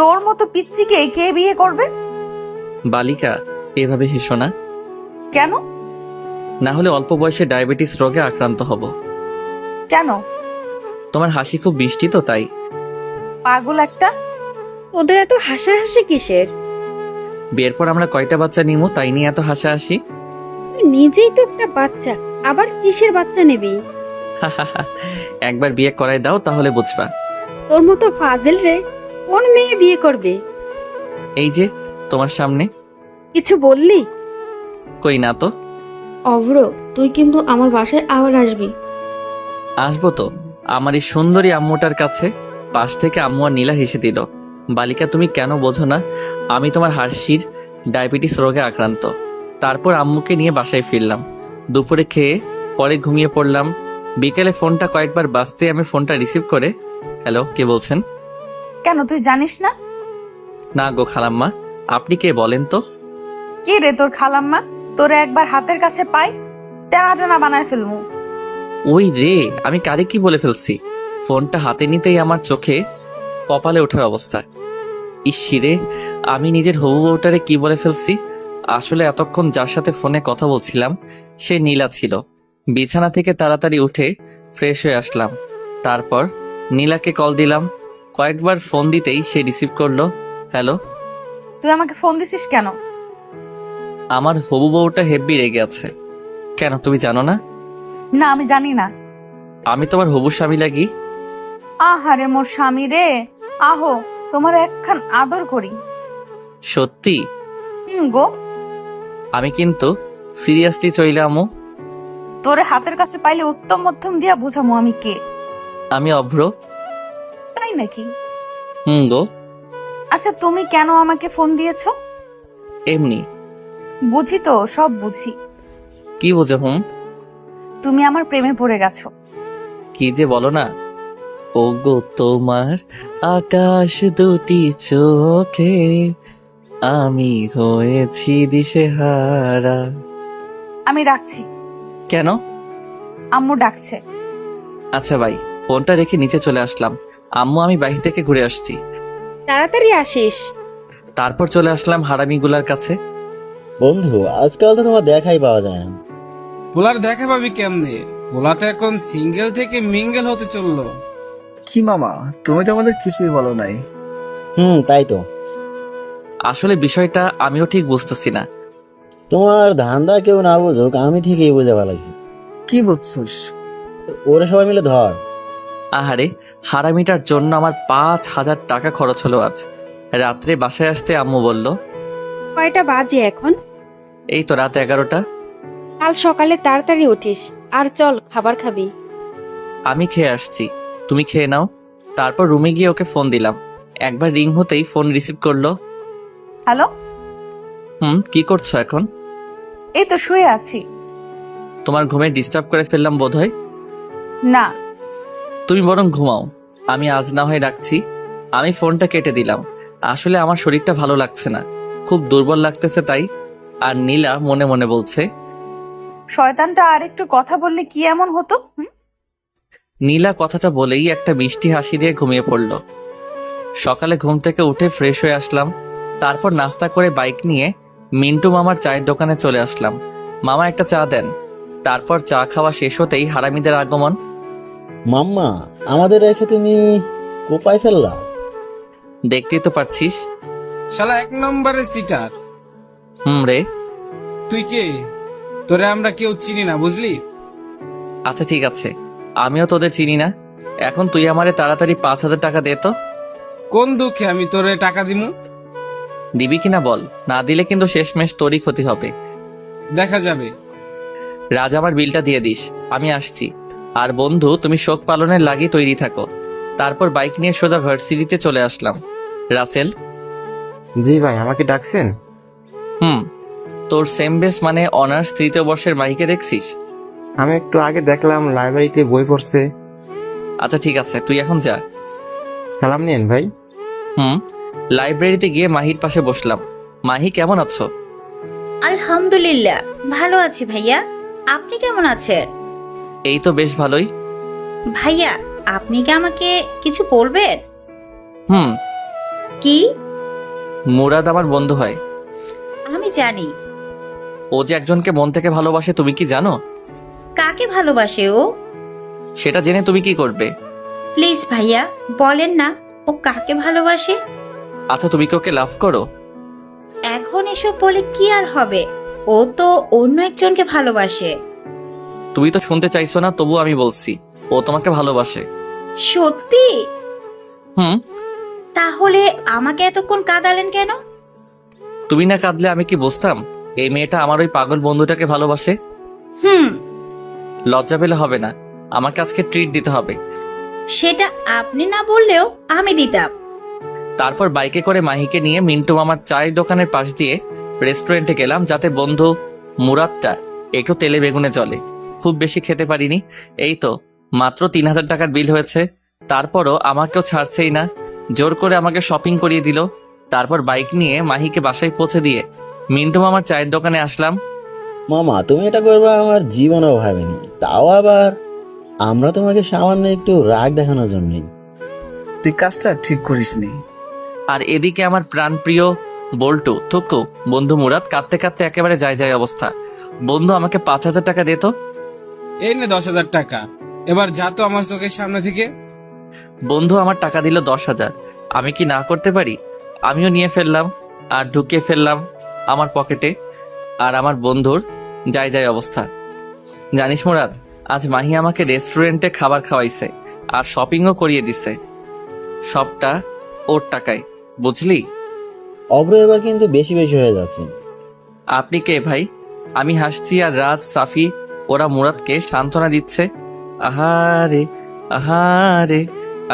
তোর মতো পিচ্চিকে কে বিয়ে করবে? বালিকা, এভাবে হেসো না। কেন? না হলে অল্প বয়সে ডায়াবেটিস রোগে আক্রান্ত হব। কেন? তোমার হাসি খুব মিষ্টি তো, তাই। পাগল একটা। ওদের এত হাসাহাসি কিসের? বিয়ের পর আমরা কয়টা বাচ্চা নিমো তাই নিয়ে এত হাসাহাসি। তুই নিজেই তো একটা বাচ্চা, আবার কিসের বাচ্চা নিবি? একবার বিয়ে করাই দাও, তাহলে বুঝবা। তোর মতো ফাজিল রে কোন মেয়ে বিয়ে করবে? এই যে তোমার সামনে। কিছু বললি? কই না তো। অভ্র, তুই কিন্তু আমার বাসায় আবার আসবি। আসবো তো, আমার এই সুন্দরী আম্মুটার কাছে। পাশ থেকে আম্মু আর নীলা হেসে দিল। বালিকা, তুমি কেন বোঝো না আমি তোমার হাসির ডায়াবেটিস রোগে আক্রান্ত। তারপর আম্মুকে নিয়ে বাসায় ফিরলাম। দুপুরে খেয়ে পরে ঘুমিয়ে পড়লাম। বিকেলে ফোনটা কয়েকবার বাজতে আমি ফোনটা রিসিভ করে, হ্যালো, কে বলছেন? কেন, তুই জানিস না? না গো খালাম্মা, আপনি কে বলেন তো? কে রে তোর খালাম্মা? তোরে একবার হাতের কাছে পাই, টানা টানা বানায় ফেলমু। ওই রে, আমি কারে কি বলে ফেলছি। ফোনটা হাতে নিতেই আমার চোখে কপালে ওঠার অবস্থা। ইসিরে, আমি নিজের হবু বউটারে কি বলে ফেলছি। আসলে এতক্ষণ যার সাথে ফোনে কথা বলছিলাম সে নীলা ছিল। বিছানা থেকে তাড়াতাড়ি উঠে ফ্রেশ হয়ে আসলাম। তারপর নীলাকে কল দিলাম। কয়েকবার ফোন দিতেই সে রিসিভ করলো। হ্যালো। তুই আমাকে ফোন দিছিস কেন? আমার হবু বউটা হেব্বি রেগে আছে। কেন, তুমি জানো না? না, আমি জানি না। আমি তোমার হবু স্বামী লাগি। আহারে মোর স্বামী রে, আহো তোমার একখান আদর করি। সত্যি? গো। আমি কিন্তু সিরিয়াসলি চইলে আম্মু। তোরে হাতের কাছে পাইলে উত্তম মধ্যম দিয়া বুঝামু আমি কে। আমি অভ্র। তাই নাকি? গো। আচ্ছা, তুমি কেন আমাকে ফোন দিয়েছো? এমনি। বুঝি তো, সব বুঝি। কি বোঝো? তুমি আমার প্রেমে পড়ে গেছো। কি যে বলো না। ও গো তোমার আকাশ দুটি চোখে আমি হয়েছি দিশেহারা। আমি রাখছি। কেন? আম্মু ডাকছে। আচ্ছা ভাই, ফোনটা রেখে নিচে চলে আসলাম। আম্মু, আমি বাইরে থেকে ঘুরে আসছি। তাড়াতাড়ি আসিস। তারপর চলে আসলাম হারামিগুলার কাছে। বন্ধু, আজকাল তো তোমার দেখাই পাওয়া যায় না। পোলার দেখা পাবি কেমনে? পোলা তো এখন সিঙ্গেল থেকে মিঙ্গেল হতে চললো। কি মামা, তুমি তো আমাদের কিছুই বলো নাই। তাই তো। আসলে বিষয়টা আমিও ঠিক বুঝতেছি না। তোমার ধান্দা কেউ না বুঝুক, আমি ঠিকই বুঝে ফেলাইছি। কি বুঝছিস? ওরা সবাই মিলে ধর। আহারে, হারামিটার জন্য আমার 5,000 টাকা খরচ হলো আজ। রাত্রে বাসায় আসতে আম্মু বলল, কয়টা বাজে এখন? এই তো রাত 11টা। কাল সকালে তাড়াতাড়ি উঠিস আর চল খাবার খাবি। আমি খেয়ে আসছি, তুমি খেয়ে নাও। তারপর রুমে গিয়ে ওকে ফোন দিলাম। একবার রিং হতেই ফোন রিসিভ করলো। হ্যালো। কি করছো এখন? এই তো শুয়ে আছি। তোমার ঘুমে ডিস্টার্ব করে ফেললাম বোধহয়। না। তুমি বরং ঘুমাও, আমি আজ না হয় রাখছি। আমি ফোনটা কেটে দিলাম। আসলে আমার শরীরটা ভালো লাগছে না, খুব দুর্বল লাগতেছে তাই। আর নীলা মনে মনে বলছে, শয়তানটা আর একটু কথা বললে কি এমন হতো। নীলা কথাটা বলেই একটা মিষ্টি হাসি দিয়ে ঘুমিয়ে পড়ল। সকালে ঘুম থেকে উঠে ফ্রেশ হয়ে আসলাম। তারপর নাস্তা করে বাইক নিয়ে মিন্টু মামার চায়ের দোকানে চলে আসলাম। মামা একটা চা দেন। তারপর চা খাওয়া শেষ হতেই হারামিদের আগমন। মাম্মা, আমাদের রেখে তুমি কোপায় ফেললা? দেখতেই তো পারছিস। শালা 1 নম্বরের সিটার। রে। তুই কে? তোরে আমরা কেউ চিনি না, বুঝলি? আচ্ছা ঠিক আছে, আমিও তোদের চিনি না। এখন তুই আমারে তাড়াতাড়ি 5,000 টাকা দে তো। কোন দুঃখে আমি তোরে টাকা দিমু? দিবি কিনা বল, না দিলে কিন্তু শেষমেশ তোরই ক্ষতি হবে। দেখা যাবে। রাজ, আমার বিলটা দিয়ে দিস, আমি আসছি। আর বন্ধু, তুমি শোক পালনের লাগি তৈরি থাকো। তারপর বাইক নিয়ে সোজা ভার্সিটিতে চলে আসলাম। রাসেল। জি ভাই, আমাকে ডাকছেন? তোর সেম বেস মানে অনার্স 3য় বর্ষের মাহিকে দেখছিস? আমি একটু আগে দেখলাম লাইব্রেরিতে বই পড়ছে। আচ্ছা ঠিক আছে, তুই এখন যা। সালাম নিন ভাই। লাইব্রেরিতে গিয়ে মাহির পাশে বসলাম। মাহি, কেমন আছো? আলহামদুলিল্লাহ ভালো আছি ভাইয়া। আপনি কেমন আছেন? এই তো বেশ ভালোই। ভাইয়া, আপনি কি আমাকে কিছু বলবেন? হুম। কি? মুরাদ আমার বন্ধু হয়। আমি জানি। ও যে একজনকে মন থেকে ভালোবাসে, তুমি কি জানো? কাকে ভালোবাসে ও? সেটা জেনে তুমি কি করবে? প্লিজ ভাইয়া বলেন না, ও কাকে ভালোবাসে? আচ্ছা, তুমি কি ওকে লাভ করো? এখন এসব বলে কি আর হবে? ও তো অন্য একজনকে ভালোবাসে। তুমি তো শুনতে চাইছো না, তবু আমি বলছি, ও তোমাকে ভালোবাসে। সত্যি? হুম। তাহলে আমাকে এতক্ষণ কাঁদালেন কেন? তুমি না কাঁদলে আমি কি বুঝতাম এই মেয়েটা আমার ওই পাগল বন্ধুটাকে ভালোবাসে? হুম। লজ্জা পেলে হবে না, আমাকে আজকে ট্রিট দিতে হবে। সেটা আপনি না বললেও আমি দিতাম। তারপর বাইকে করে মাহিকে নিয়ে মিন্টু মামার চায়ের দোকানের পাশ দিয়ে রেস্টুরেন্টে গেলাম, যাতে বন্ধু মুরাদটা একটু তেলে বেগুনে চলে। খুব বেশি খেতে পারিনি। এই তো মাত্র 3,000 টাকার বিল হয়েছে। তারপরও আমাকেও ছাড়ছেই না, জোর করে আমাকে শপিং করিয়ে দিল। তারপর বাইক নিয়ে মাহিকে বাসায় পৌঁছে দিয়ে মিন্টু মামার চায়ের দোকানে আসলাম। মামা, তুমি এটা করবা আমার জীবনেও ভাবিনি, তাও আবার আমরা তোমাকে সামান্য একটু রাগ দেখানোর জন্যই। তুই কাজটা ঠিক করিসনি। আর এদিকে আমার প্রাণপ্রিয় বল্টু থুকু বন্ধু মুরাদ কাঁদতে কাঁদতে একেবারে যায় অবস্থা। বন্ধু, আমাকে 5,000 টাকা দে তো। এই নে 10,000 টাকা। এবার যা তো আমার চোখের সামনে থেকে। বন্ধু আমার টাকা দিল 10,000। আমি কি না করতে পারি? আমিও নিয়ে ফেললাম আর ঢুকিয়ে ফেললাম আমার পকেটে। আর আমার বন্ধুর যায় অবস্থা। জানিস মুরাদ, আজ মাহি আমাকে রেস্টুরেন্টে খাবার খাওয়াইছে আর শপিংও করিয়ে দিছে। সবটা ওর টাকায়, বুঝলি? অব্র এবার কিন্তু বেশি বেশি হয়ে যাচ্ছে। আপনি কে ভাই? আমি হাসছি আর রাজ, সাফি ওরা মুরাদকে সান্ত্বনা দিচ্ছে। আহারে আহারে,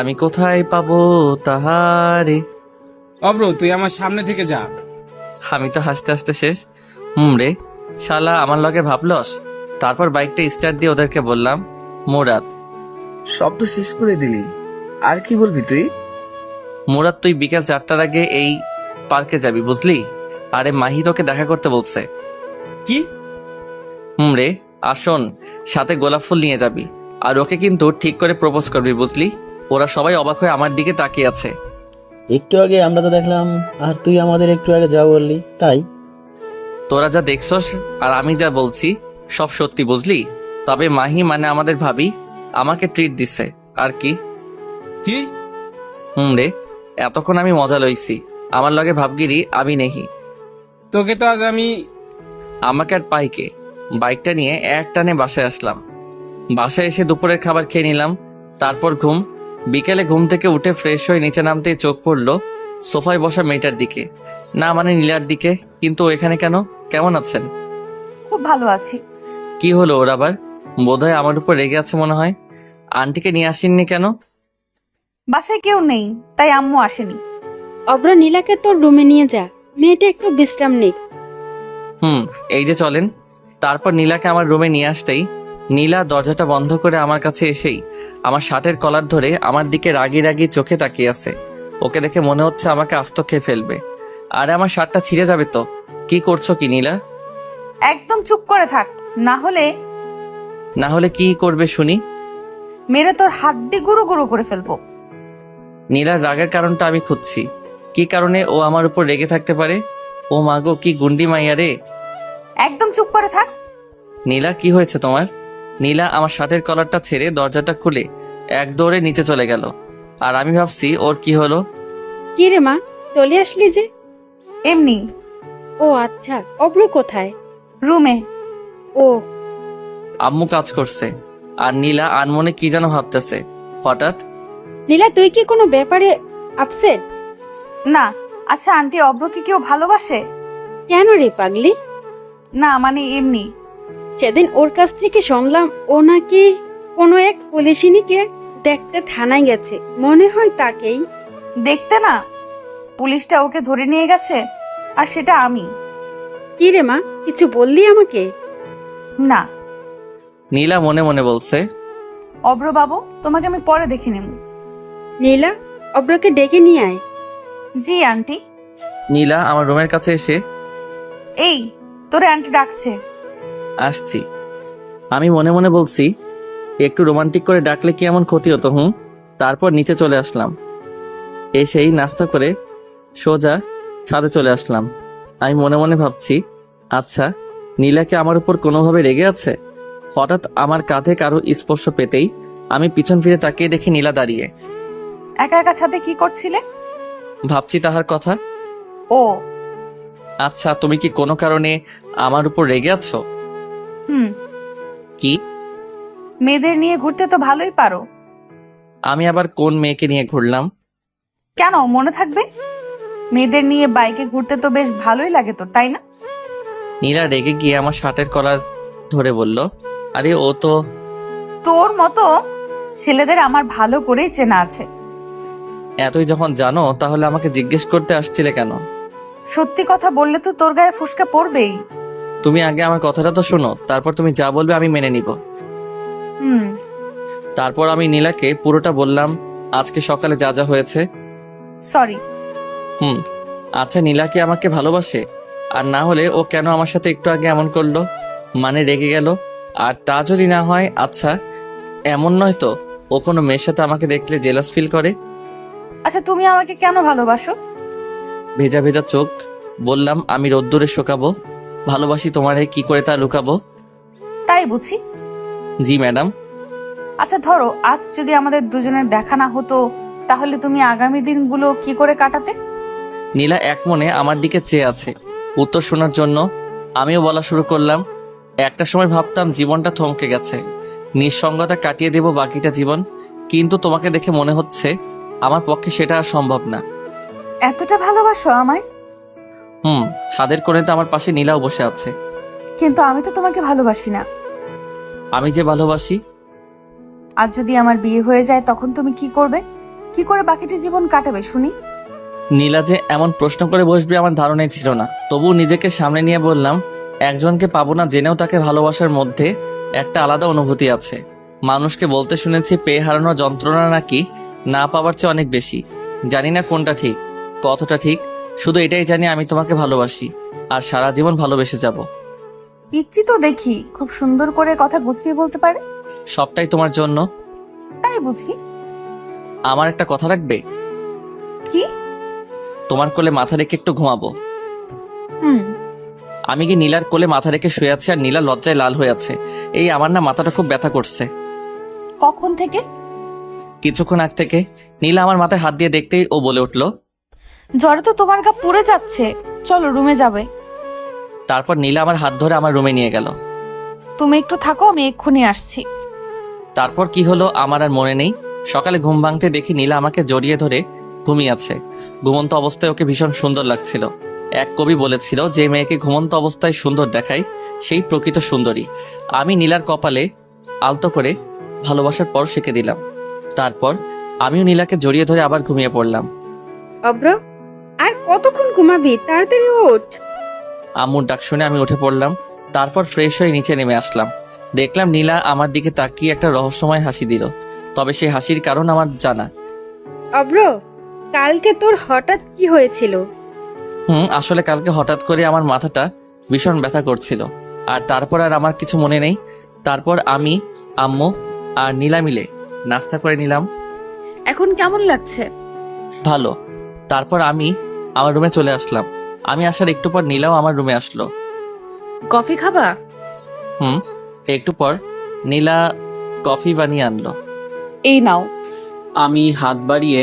আমি কোথায় পাবো তাহারে। অব্র, তুই আমার সামনে থেকে যা। আমি তো হাসতে হাসতে শেষ। রে, শালা আমার লগে ভাবলস। তারপর বাইকটা স্টার্ট দিয়ে ওদেরকে বললাম, মুরাদ। সব তো শেষ করে দিলি, আর কি বলবি তুই? মুরাদ, তুই বিকেল 4টার আগে এই পার্কে যাবি, বুঝলি? আরে মাহি তোকে দেখা করতে বলছে। কি? রে, আসুন, সাথে গোলাপ ফুল নিয়ে যাবি। আর ওকে কিন্তু ঠিক করে প্রপোজ করবি, বুঝলি? ওরা সবাই অবাক হয়ে আমার দিকে তাকিয়ে আছে। একটু আগে আমরা তো দেখলাম, আর তুই আমাদের একটু আগে যা বললি তাই। তোরা যা দেখছস আর আমি যা বলছি সব সত্যি, বুঝলি? তবে মাহি মানে আমাদের ভাবি আমাকে ট্রিট দিছে। আর কি? কি? রে, এতক্ষণ আমি মজা লইছি। আমার লগে ভাবগিরি আমি নেহি। তোকে তো আজ আমি। আমাকে আর পাইকে। বাইকটা নিয়ে এক টানে বাসায় আসলাম। বাসায় এসে দুপুরের খাবার খেয়ে নিলাম। তারপর ঘুম। বিকেলে ঘুম থেকে উঠে ফ্রেশ হয়ে নিচে নামতেই চোখ পড়লো সোফায় বসা মেয়েটার দিকে, না মানে নীলার দিকে। কিন্তু ও এখানে কেন? কেমন আছেন? খুব ভালো আছি। কি হলো ওর আবার? বোধহয় আমার উপর রেগে আছে মনে হয়। আন্টিকে নিয়ে আসেননি কেন? বাসায় কেউ নেই, তাই আম্মু আসেনি। অব্র, নীলাকে তোর রুমে নিয়ে যা, মেয়েটা একটু বিশ্রাম নিক। এই যে চলেন। তারপর নীলাকে আমার রুমে নিয়ে আসতেই নীলা দরজাটা বন্ধ করে আমার কাছে এসেই আমার শার্টের কলার ধরে আমার দিকে রাগি রাগি চোখে তাকিয়ে আছে। ওকে দেখে মনে হচ্ছে আমাকে আস্ত খেয়ে ফেলবে। আরে আমার শার্টটা ছিঁড়ে যাবে তো। কি করছো কি নীলা? একদম চুপ করে থাক, না হলে কি করবে শুনি? মেরে তোর হাড্ডি গুঁড়ো গুঁড়ো করে ফেলবো। নীলার রাগের কারণটা আমি খুঁজছি। কি কারণে ও আমার উপর রেগে থাকতে পারে? ও মাগো, কি গুন্ডি মাইয়া রে। একদম চুপ করে থাক। নীলা, কি হয়েছে তোমার? নীলা আমার শার্টের কলারটা ছেড়ে দরজাটা খুলে এক দৌড়ে নিচে চলে গেল। আর আমি ভাবছি ওর কি হলো। কি রে মা, চলে আসলি যে? এমনি। ও আচ্ছা, অব্র কোথায়? রুমে। ও, আম্মু কাজ করছে, আর নীলা আনমনে কি যেন ভাবতেছে। হঠাৎ নীলা, তুই কি কোনো ব্যাপারে আপসেট? না। আচ্ছা আন্টি, অব্রকে কেউ ভালোবাসে? কেন রে পাগলি? না মানে এমনি। সেদিন ওর কাছ থেকে শুনলাম ও নাকি কোনো এক পুলিশিনীকে দেখতে থানায় গেছে, মনে হয় তাকেই। দেখতে না, পুলিশটা ওকে ধরে নিয়ে গেছে, আর সেটা আমি। কি রে মা, কিছু বললি আমাকে? না। নীলা মনে মনে বলছে, অব্র বাবু, তোমাকে আমি পরে দেখে নেব। নীলা, অব্রকে ডেকে নিয়ে আয়। জি আন্টি। নীলা আমার রুমের কাছে এসে, এই তোরে আন্টি ডাকছে। আসছি। আমি মনে মনে বলছি, একটু রোমান্টিক করে ডাকলে কি এমন ক্ষতি হতো? তারপর নিচে চলে আসলাম। এসেই নাস্তা করে সোজা ছাদে চলে আসলাম। আমি মনে মনে ভাবছি, আচ্ছা নীলাকে আমার উপর কোনোভাবে রেগে আছে? হঠাৎ আমার কাঁধে কারো স্পর্শ পেতেই আমি পিছন ফিরে তাকিয়ে দেখি নীলা দাঁড়িয়ে। একা একা ছাদে কি করছিলে? ভাবছি তাহার কথা। ও আচ্ছা, তুমি কি কোনো কারণে আমার উপর রেগে আছো? হুম। কি? মেয়েদের নিয়ে ঘুরতে তো ভালোই পারো। আমি আবার কোন মেয়েকে নিয়ে ঘুরলাম? কেন মনে থাকবে? মেয়েদের নিয়ে বাইকে ঘুরতে তো বেশ ভালোই লাগে তো, তাই না? নীলা রেগে গিয়ে আমার শার্টের কলার ধরে বলল, আরে ও তো। তোর মতো ছেলেদের আমার ভালো করেই চেনা আছে। এতই যখন জানো, তাহলে আমাকে জিজ্ঞেস করতে আসছিলে কেন? সত্যি কথা বললে তো তোর গায়ে ফুসকা পড়বেই। তুমি আগে আমার কথাটা তো শোনো, তারপর তুমি যা বলবে আমি মেনে নিব। হুম। তারপর আমি নীলাকে পুরোটা বললাম, আজকে সকালে যা যা হয়েছে। সরি। আচ্ছা, নীলা কি আমাকে ভালোবাসে? আর না হলে ও কেন আমার সাথে একটু আগে এমন করলো, মানে রেগে গেল? আর তা যদি না হয়, আচ্ছা এমন নয় তো ও কোনো মেয়ের সাথে আমাকে দেখলে জেলাস ফিল করে? আচ্ছা তুমি আমাকে কেন ভালোবাসো? ভেজা ভেজা চোখ বললাম, আমি রোদ্দুরে শোকাবো। ভালোবাসি তোমারে, কি করে তা লুকাবো? তাই বুঝি। জি ম্যাডাম। আচ্ছা ধরো আজ যদি আমাদের দুজনের দেখা না হতো, তাহলে তুমি আগামী দিনগুলো কি করে কাটাতে? নীলা এক মনে আমার দিকে চেয়ে আছে উত্তর শোনার জন্য। আমিও বলা শুরু করলাম, একটা সময় ভাবতাম জীবনটা থমকে গেছে, নিঃসঙ্গতা কাটিয়ে দেব বাকিটা জীবন, কিন্তু তোমাকে দেখে মনে হচ্ছে আমার পক্ষে সেটা আর সম্ভব না। এতটা ভালোবাসো আমায়? ছাদের কোণেতে আমার পাশে নীলাও বসে আছে। কিন্তু আমি তো তোমাকে ভালোবাসি না। আমি যে ভালোবাসি। আজ যদি আমার বিয়ে হয়ে যায়, তখন তুমি কি করবে? কি করে বাকিটা জীবন কাটাবে শুনি? নীলা যে এমন প্রশ্ন করে বসবে আমার ধারণাই ছিল না। তবু নিজেকে সামনে নিয়ে বললাম, একজনকে পাবো না জেনেও তাকে ভালোবাসার মধ্যে একটা আলাদা অনুভূতি আছে। মানুষকে বলতে শুনেছি পেয়ে হারানোর যন্ত্রণা নাকি না পাওয়ার চেয়ে অনেক বেশি। জানি না কোনটা ঠিক, কতটা ঠিক, শুধু এটাই জানি আমি তোমাকে ভালোবাসি আর সারা জীবন ভালোবেসে যাব। পিচ্ছি তো দেখি, খুব সুন্দর করে কথা গুছিয়ে বলতে পারে। সবটাই তোমার জন্য। তাই বুঝি। আমার একটা কথা রাখবে? কি? তোমার কোলে মাথা রেখে একটু ঘুমাবো। হুম। আমি কি নীলার কোলে মাথা রেখে শুয়ে আছি, আর নীলা লজ্জায় লাল হয়ে আছে। এই আমার না মাথাটা খুব ব্যথা করছে। কখন থেকে? কিছুক্ষণ আগ থেকে। নীলা আমার মাথায় হাত দিয়ে দেখতেই ও বলে উঠল, জ্বরে তো তোমার গা পুড়ে যাচ্ছে, চলো রুমে যাবে। তারপর নীলা আমার হাত ধরে আমার রুমে নিয়ে গেল। তুমি একটু থাকো, আমি এক্ষুনি আসছি। তারপর কি হলো আমার আর মনে নেই। সকালে ঘুম ভাঙতে দেখি নীলা আমাকে জড়িয়ে ধরে ঘুমিয়ে আছে। ঘুমন্ত অবস্থায় ওকে ভীষণ সুন্দর লাগছিল। এক কবি বলেছিল, যে মেয়েকে ঘুমন্ত অবস্থায় সুন্দর দেখায় সেই প্রকৃত সুন্দরী। আমি নীলার কপালে আলতো করে ভালোবাসার পর শিখে দিলাম। তারপর আমিও নীলাকে জড়িয়ে ধরে আবার ঘুমিয়ে পড়লাম। অব্র, আর কতক্ষণ ঘুমাবি? তাড়াতাড়ি ওঠ। আম্মুর ডাক শুনে আমি উঠে পড়লাম। তারপর ফ্রেশ হয়ে নিচে নেমে আসলাম। দেখলাম নীলা আমার দিকে তাকিয়ে একটা রহস্যময় হাসি দিল। তবে সেই হাসির কারণ আমার জানা। অব্র, কালকে তোর হঠাৎ কি হয়েছিল? আসলে কালকে হঠাৎ করে আমার মাথাটা ভীষণ ব্যথা করছিল, আর তারপর আর আমার কিছু মনে নেই। তারপর আমি, আম্মু আর নীলা মিলে নাস্তা করে নিলাম। এখন কেমন লাগছে? ভালো। তারপর আমি আমার রুমে চলে আসলাম। আমি আসার একটু পর নীলাও আমার রুমে আসলো। কফি খাবা? একটু পর নীলা কফি বানিয়ে আনলো। এই নাও। আমি হাত বাড়িয়ে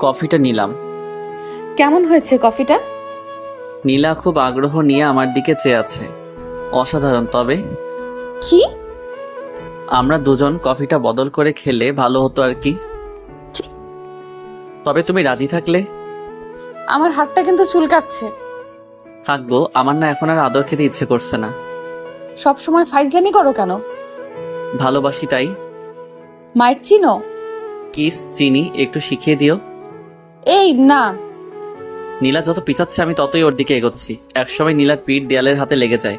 কফিটা নিলাম। কেমন হয়েছে কফিটা? নীলা খুব আগ্রহ নিয়ে আমার দিকে চেয়ে আছে। অসাধারণ। তবে কি? আমরা দুজন কফিটা বদল করে খেলে ভালো হতো আর কি। তবে তুমি রাজি থাকলে। আমার হাতটা কিন্তু চুলকাচ্ছে। থাকবো, আমার না এখন আর আদর খেতে ইচ্ছে করছে না। সব সময় ফাইজলামি করো কেন? ভালোবাসি তাই। মায়ের চিনো? কিস চিনি, একটু শিখিয়ে দিও। এই না। নীলা যত পিছাচ্ছে আমি ততই ওর দিকে এগোচ্ছি। একসময় নীলার পিঠ দেয়ালের হাতে লেগে যায়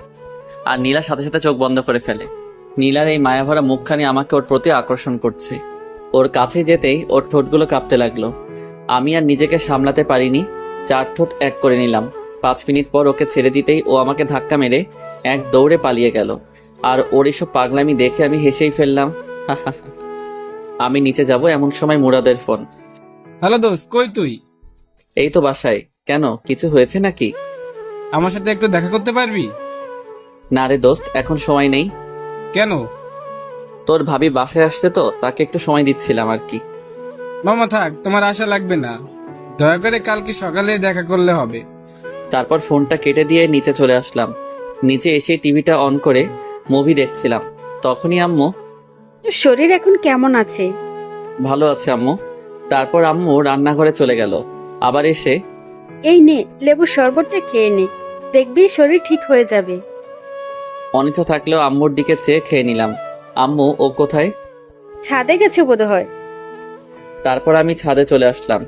আর নীলা সাথে সাথে চোখ বন্ধ করে ফেলে। নীলার এই মায়াভরা মুখখানি আমাকে ওর প্রতি আকর্ষণ করছে। ওর কাছে যেতেই ওর ঠোঁটগুলো কাঁপতে লাগলো। আমি আর নিজেকে সামলাতে পারিনি, 4 ঠোঁট এক করে নিলাম। 5 মিনিট পর ওকে ছেড়ে দিতেই ও আমাকে ধাক্কা মেরে এক দৌড়ে পালিয়ে গেল। আর ওর এসব পাগলামি দেখে আমি হেসেই ফেললাম। আমি নিচে যাব এমন সময় মুরাদের ফোন। হ্যালো দোস্ত, কই তুই? এই তো বাসায়। কেন, কিছু হয়েছে নাকি? আমার সাথে একটু দেখা করতে পারবি? না রে দোস্ত, এখন সময় নেই। কেন? তোর ভাবি বাসায় আসছে তো, তাকে একটু সময় দিচ্ছিলাম আর কি। মামা থাক, তোমার আশা লাগবে না। দয়া করে কালকে সকালে দেখা করলে হবে। তারপর ফোনটা কেটে দিয়ে নিচে চলে আসলাম। নিচে এসে টিভিটা অন করে মুভি দেখছিলাম। তখনই আম্মু। তোর শরীর এখন কেমন আছে? ভালো আছে আম্মু। তারপর আম্মু রান্নাঘরে চলে গেল। আবার এসে, এই নে লেবুর শরবতটা খেয়ে নে, দেখবি শরীর ঠিক হয়ে যাবে। অনিচ্ছা থাকলেও আম্মুর দিকে চেয়ে খেয়ে নিলাম। আম্মু, ও কোথায়? ছাদে গেছে বোধহয়। তারপর আমি ছাদে চলে আসলাম।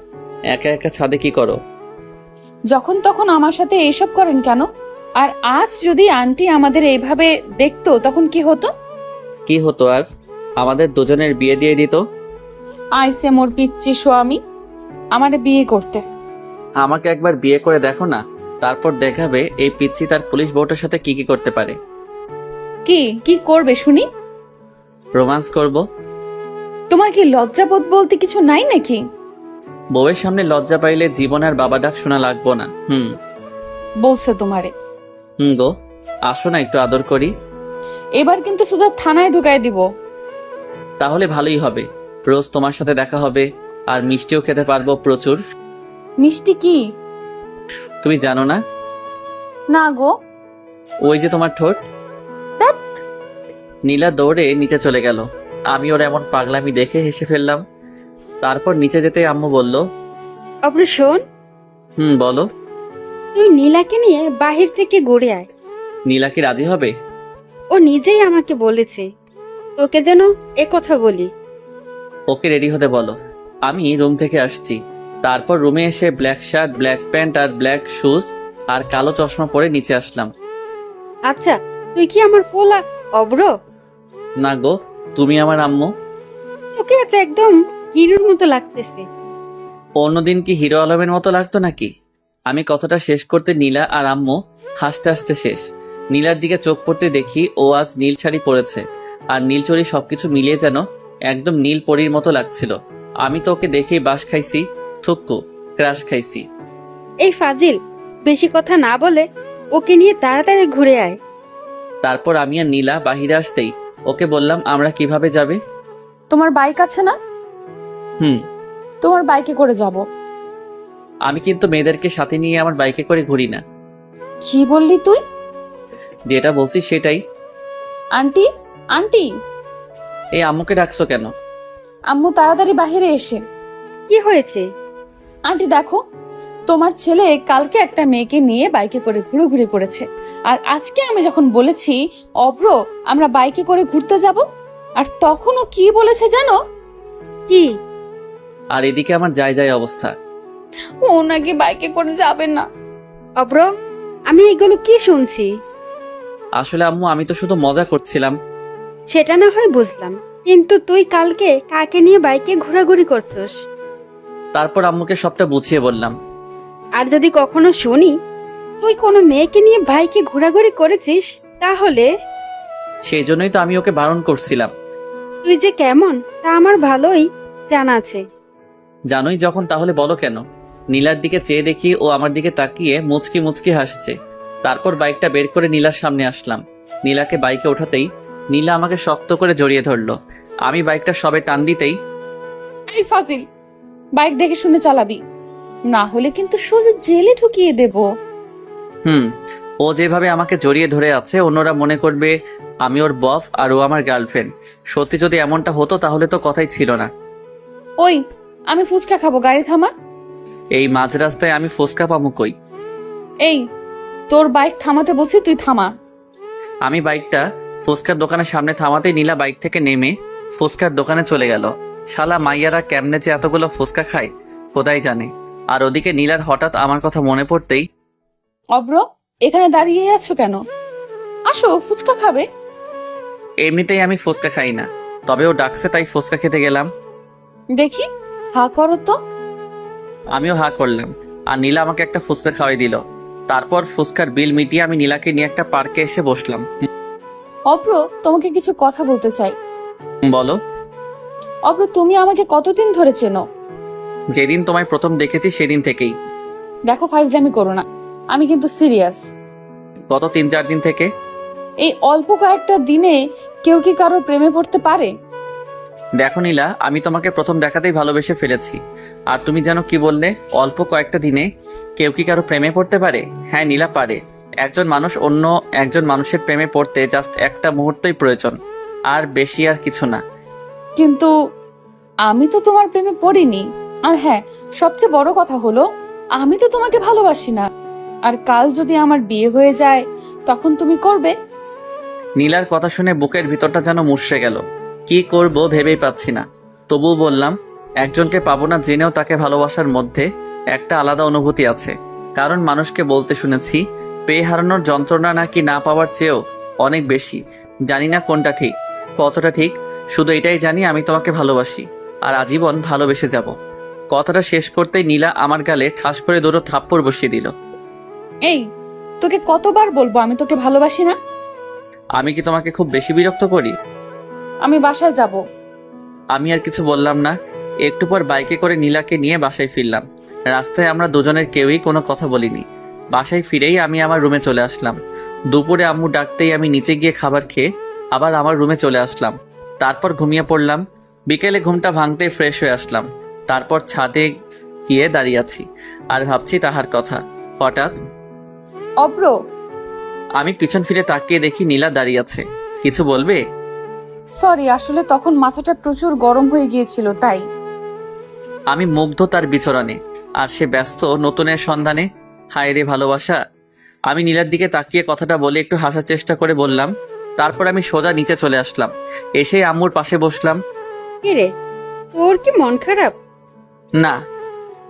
একা একা ছাদে কি করো? যখন তখন আমার সাথে এইসব করেন কেন? আর আজ যদি আন্টি আমাদের এইভাবে দেখতো তখন কি হতো? কি হতো আর? আমাদের দুজনের বিয়ে দিয়ে দিত। আইসে মোর পিচ্চি স্বামী আমারে বিয়ে করতে। আমাকে একবার বিয়ে করে দেখো না, তারপর দেখাবে এই পিচ্চি তার পুলিশ বউটার সাথে কি কি করতে পারে। কি কি করবে শুনি? রোমান্স করব। তোমার কি লজ্জাবোধ বলতে কিছু নাই নাকি? বউয়ের সামনে লজ্জা পাইলে জীবন আর বাবা ডাক শোনা লাগবো না। বলছে তোমারে। গো, আসো না একটু আদর করি। এবার কিন্তু সোজা থানায় ঢুকাই দিব। তাহলে ভালোই হবে, রোজ তোমার সাথে দেখা হবে আর মিষ্টিও খেতে পারবো প্রচুর। মিষ্টি কি? তুমি জানো না? না গো। ওই যে তোমার ঠোঁট। ধ্যাৎ। নীলা দৌড়ে নিচে চলে গেল। আমি ওর এমন পাগলামি দেখে হেসে ফেললাম। তারপর নিচে যেতে আম্মু বলল, অব্র শোন, বলো। তুই নীলাকে নিয়ে বাহির থেকে ঘুরে আয়। নীলা কি রাজি হবে? ও নিজেই আমাকে বলেছে তোকে যেন এ কথা বলি। ওকে রেডি হতে বলো। আমি রুম থেকে আসছি। তারপর রুমে এসে ব্ল্যাক শার্ট, ব্ল্যাক প্যান্ট আর ব্ল্যাক শুজ আর কালো চশমা পরে নিচে আসলাম। আচ্ছা, তুই কি আমার পোলা অব্র? না গো, তুমি আমার আম্মু। তোকে তো একদম হিরোর মতো লাগতেছে। অন্যদিন কি হিরো আলমের মতো লাগতো নাকি? আমি কথাটা শেষ করতে নীলা আর আম্মু হাসতে হাসতে শেষ। নীলার দিকে চোখ পড়তে দেখি ও আজ নীল শাড়ি পরেছে আর নীল চড়ি, সবকিছু মিলিয়ে যেন একদম নীল পরীর মতো লাগছিল। আমি তো ওকে দেখেই বাস খাইছি, থুক্কু ক্রাশ খাইছি। এই ফাজিল, বেশি কথা না বলে ওকে নিয়ে তাড়াতাড়ি ঘুরে আয়। তারপর আমি আর নীলা বাহিরে আসতেই ওকে বললাম, আমরা কিভাবে যাবে? তোমার বাইক আছে না? হুম। তোমার বাইকে করে যাব। আমি কিন্তু মেয়েদেরকে সাথে নিয়ে আমার বাইকে করে ঘুরি না। কি বললি তুই? যেটা বলছি সেটাই। Aunty, aunty. এই আম্মুকে ডাকছো কেন? আম্মু তাড়াতাড়ি বাহিরে এসে। কি হয়েছে? আন্টি দেখো, তোমার ছেলে কালকে একটা মেয়েকে নিয়ে বাইকে করে ঘুরে করেছে। আর আজকে আমি যখন বলেছি অব্র আমরা বাইকে করে ঘুরতে যাব, আর তখনও কি বলেছে জানো? কি? আর এদিকে আমার যায় অবস্থা। ও নাকি বাইকে করে যাবে না। অব্র, আমি এগুলো কি শুনছি? আসলে আম্মু, আমি তো শুধু মজা করছিলাম। সেটা না হয় বুঝলাম, কিন্তু তুই কালকে কাকে নিয়ে বাইকে ঘোরাঘুরি করছস? তারপর আম্মুকে সবটা বুঝিয়ে বললাম। আর যদি কখনো শুনি তুই কোনো মেয়েকে নিয়ে বাইকে ঘোরাঘুরি করেছিস, তাহলে? সেই জন্যই তো আমি ওকে বারণ করছিলাম। তুই যে কেমন তা আমার ভালোই জানা আছে। জানোই যখন, তাহলে বলো কেন? নীলার দিকে চেয়ে দেখি ও আমার দিকে তাকিয়ে মুচকি মুচকি হাসছে। তারপর বাইকটা বের করে নীলার সামনে আসলাম। নীলাকে বাইকে ওঠাতেই নীলা আমাকে শক্ত করে জড়িয়ে ধরলো। আমি বাইকটা সবে টান দিতেই, এই ফাজিল, বাইক দেখে শুনে চালাবি, না হলে কিন্তু সোজা জেলে ঢুকিয়ে দেব। ও যেভাবে আমাকে জড়িয়ে ধরে আছে অন্যরা মনে করবে আমি ওর বফ আর ও আমার গার্লফ্রেন্ড। সত্যি যদি এমনটা হতো তাহলে তো কথাই ছিল না। ওই, আমি ফুচকা খাবো, গাড়ি থামা। এই মাঝ রাস্তায় আমি ফুচকা পামু কই? এই, তোর বাইক থামাতে বলছি, তুই থামা। আমি বাইকটা ফুচকার দোকানের সামনে থামাতেই নীলা বাইক থেকে নেমে ফুচকার দোকানে চলে গেল। শালা মাইয়ারা কেমনে যে এতগুলো ফুচকা খায় খোদাই জানে। আর ওদিকে নীলার হঠাৎ আমার কথা মনে পড়তেই, অব্র, এখানে দাঁড়িয়ে আছো কেন? আসো, ফুচকা খাবে। এমনিতেই আমি ফুচকা খাই না, তবে ও ডাকছে তাই ফুচকা খেতে গেলাম। দেখি, হা করো তো। আমিও হা করলাম আর নীলা আমাকে একটা ফুচকা খাওয়াই দিল। তারপর ফুচকার বিল মিটিয়ে আমি নীলাকে নিয়ে একটা পার্কে এসে বসলাম। অব্র, তোমাকে কিছু কথা বলতে চাই। বলো। অব্র, তুমি আমাকে কতদিন ধরে চেনো? যেদিন তোমায় প্রথম দেখেছি সেদিন থেকেই। দেখো, ফাইজলামি করো না, আমি কিন্তু সিরিয়াস। গত 3-4 দিন থেকে। এই অল্প কয়েকটা দিনে কেউ কি কারো প্রেমে পড়তে পারে? দেখো নীলা, আমি তোমাকে প্রথম দেখাতেই ভালোবেসে ফেলেছি। আর তুমি যেন কি বললে, অল্প কয়েকটা দিনে কেউ কি কারো প্রেমে পড়তে পারে? হ্যাঁ নীলা, পারে। একজন মানুষ অন্য একজন মানুষের প্রেমে পড়তে জাস্ট একটা মুহূর্তই প্রয়োজন, আর বেশি আর কিছু না। কিন্তু আমি তো তোমার প্রেমে পড়িনি। আর হ্যাঁ, সবচেয়ে বড় কথা হলো আমি তো তোমাকে ভালোবাসি না। আর কাল যদি আমার বিয়ে হয়ে যায় তখন তুমি করবে? নীলার কথা শুনে বুকের ভিতরটা যেন মুষড়ে গেল। কি করব ভেবেই পাচ্ছি না। তবুও বললাম, একজনকে পাবো না জেনেও তাকে ভালোবাসার মধ্যে একটা আলাদা অনুভূতি আছে। কারণ মানুষকে বলতে শুনেছি পেয়ে হারানোর যন্ত্রণা নাকি না পাওয়ার চেয়েও অনেক বেশি। জানি না কোনটা ঠিক, কতটা ঠিক, শুধু এটাই জানি আমি তোমাকে ভালোবাসি আর আজীবন ভালোবেসে যাব। কথাটা শেষ করতেই নীলা আমার গালে ঠাস করে দুটো থাপ্পড় বসিয়ে দিল। এই, তোকে কতবার বলবো আমি তোকে ভালোবাসি না? আমি কি তোমাকে খুব বেশি বিরক্ত করি? আমি বাসায় যাব। আমি আর কিছু বললাম না। একটু পর বাইকে করে নীলাকে নিয়ে বাসায় ফিরলাম। রাস্তায় আমরা দুজনের কেউই কোনো কথা বলিনি। বাসায় ফিরেই আমি আমার রুমে চলে আসলাম। দুপুরে আম্মু ডাকতেই আমি নিচে গিয়ে খাবার খেয়ে আবার আমার রুমে চলে আসলাম। তারপর ঘুমিয়ে পড়লাম। বিকেলে ঘুমটা ভাঙতে ফ্রেশ হয়ে আসলাম। তারপর ছাদে গিয়ে দাঁড়িয়ে আছি আর ভাবছি তাহার কথা। হঠাৎ অব্র, আমি পিছন ফিরে তাকিয়ে দেখি নীলা দাঁড়িয়ে আছে। কিছু বলবে? সরি, আসলে তখন মাথাটা প্রচুর গরম হয়ে গিয়েছিল তাই। আমি মুগ্ধ তার বিচরণে, আর সে ব্যস্ত নতুনের সন্ধানে। হায় রে ভালোবাসা। আমি নীলার দিকে তাকিয়ে কথাটা বলে একটু হাসার চেষ্টা করে বললাম। তারপর আমি সোজা নিচে চলে আসলাম। এসে আম্মুর পাশে বসলাম। কি রে, তোর কি মন খারাপ? না।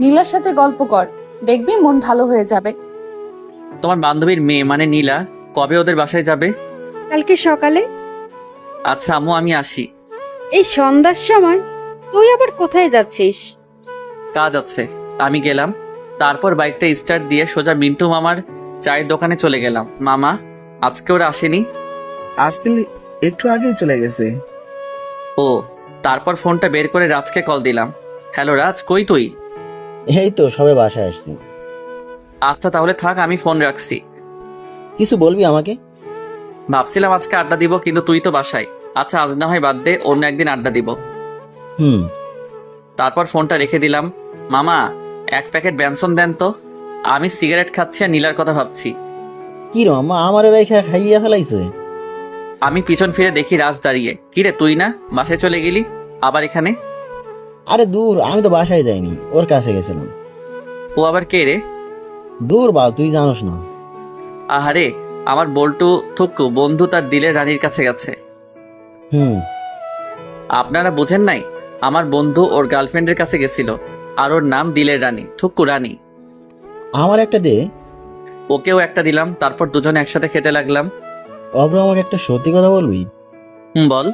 নীলার সাথে গল্প কর, দেখবি মন ভালো হয়ে যাবে। তোমার বান্ধবীর মেয়ে মানে নীলা কবে ওদের বাসায় যাবে? কালকে সকালে। আচ্ছা আম্মু, আমি আসি। এই সন্ধ্যার সময়? তুই আবার কোথায় যাচ্ছিস? কাজ আছে। আমি গেলাম। তারপর বাইকটা স্টার্ট দিয়ে সোজা মিন্টু মামার চায়ের দোকানে চলে গেলাম। মামা, আজকে ওরা আসেনি? আসছিল, একটু আগেই চলে গেছে। ও। তারপর ফোনটা বের করে রাজকে কল দিলাম। হ্যালো রাজ, কই তুই? এই তো সবে বাসায় আসছি। আচ্ছা তাহলে থাক, আমি ফোন রাখছি। কিছু বলবি আমাকে? ভাবছিলাম আজকে আড্ডা দিব, কিন্তু তুই তো বাসায়। আচ্ছা আজ না হয় বাদ দে, অন্য একদিন আড্ডা দিব। হুম। তারপর ফোনটা রেখে দিলাম। মামা, 1 প্যাকেট ব্যানসন দেন তো। আমি সিগারেট খাচ্ছি আর নীলার কথা ভাবছি। কি রে মামা, আমার রেখা খাইয়া ফেলাইছে? আমি পিছন ফিরে দেখি রাজ দাঁড়িয়ে। কিরে তুই না বাসায় চলে গেলি, আবার এখানে? আরে দূর, আমি তো বাসায় যাইনি, ওর কাছে গেছিলাম। ও আবার কে রে? দূর বাল, তুই জানোস না। আহারে, আমার বল্টু থুক্কু বন্ধু তার দিলের রানীর কাছে গেছে। হুম। আপনারা বুঝেন নাই? আমার বন্ধু ওর গার্লফ্রেন্ডের কাছে গেছিল, আর ওর নাম দিলের রানী, থুক্কু রানী। আমার একটা দে। ওকেও একটা দিলাম। তারপর দুজনে একসাথে খেতে লাগলাম। অব্র, আমাকে একটা সত্যি কথা বলবি? বল।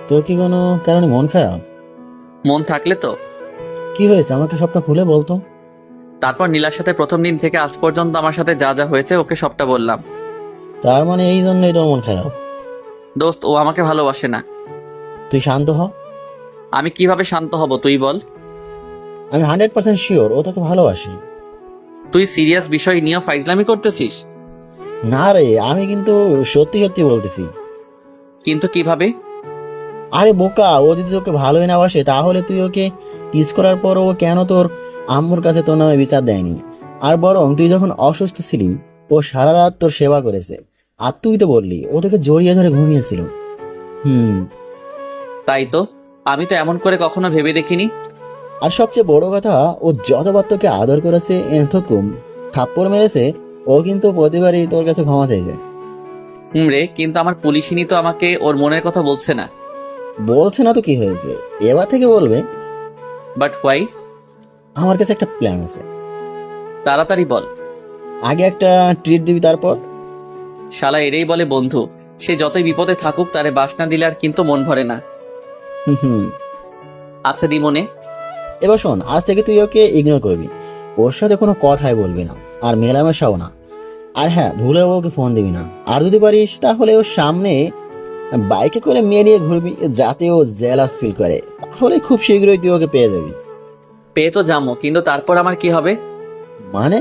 তোর কি কোনো কারণে মন খারাপ? মন থাকলে তো। কি হয়েছে আমাকে সবটা খুলে বলতো। তারপর নীলার সাথে প্রথম দিন থেকে আজ পর্যন্ত আমার সাথে যা যা হয়েছে ওকে সবটা বললাম। তার মানে এই জন্যই তোর মন খারাপ? দোস্ত, ও আমাকে ভালোবাসে না। তুই শান্ত হ। আমি কিভাবে শান্ত হব তুই বল? আমি 100% শিওর ও তোকে ভালোবাসে। তুই সিরিয়াস বিষয় নিয়ে ফাইজলামি করতেছিস? না রে, আমি কিন্তু সত্যি সত্যি বলতেছি। কিন্তু কিভাবে? আরে বোকা, ও যদি তোকে ভালোই না বাসে তাহলে তুই ওকে কিস করার পর ও কেন তোর আম্মুর কাছে তোর নামে বিচার দেয়নি? আর বরং তুই যখন অসুস্থ ছিলি ও সারা রাত তোর সেবা করেছে। আর তুই তো বললি ও তোকে জড়িয়ে ধরে ঘুমিয়েছিল। তাই তো, আমি তো এমন করে কখনো ভেবে দেখিনি। আর সবচেয়ে বড় কথা, ও যতবার তোকে আদর করেছে, এতকম থাপ্পড় মেরেছে, ও কিন্তু প্রতিবারই তোর কাছে ক্ষমা চাইছে। রে, কিন্তু আমার পুলিশিনি তো আমাকে ওর মনের কথা বলছে না। বলছে না তো কি হয়েছে, এবার থেকে বলবে। But why? আমার কাছে একটা প্ল্যান আছে। তাড়াতাড়ি বল। আগে একটা ট্রিট দিবি, তারপর। শালা এরেই বলে বন্ধু, সে যতই বিপদে থাকুক তারে বাসনা দিলে আর কিন্তু মন ভরে না। হুম। আচ্ছা দি মনে। এবার শোন, আজ থেকে তুই ওকে ইগনোর করবি, ওর সাথে কোনো কথাই বলবি না, আর মেলামেশাও না। আর হ্যাঁ, ভুলেও ওকে ফোন দিবি না। আর যদি পারিস তাহলে ওর সামনে বাইকে করে মেয়ে নিয়ে ঘুরবি, যাতে ও জেলাস ফিল করে। তাহলে খুব শীঘ্রই তুই ওকে পেয়ে যাবি। পেয়ে তো যাবো, কিন্তু তারপর আমার কি হবে? মানে?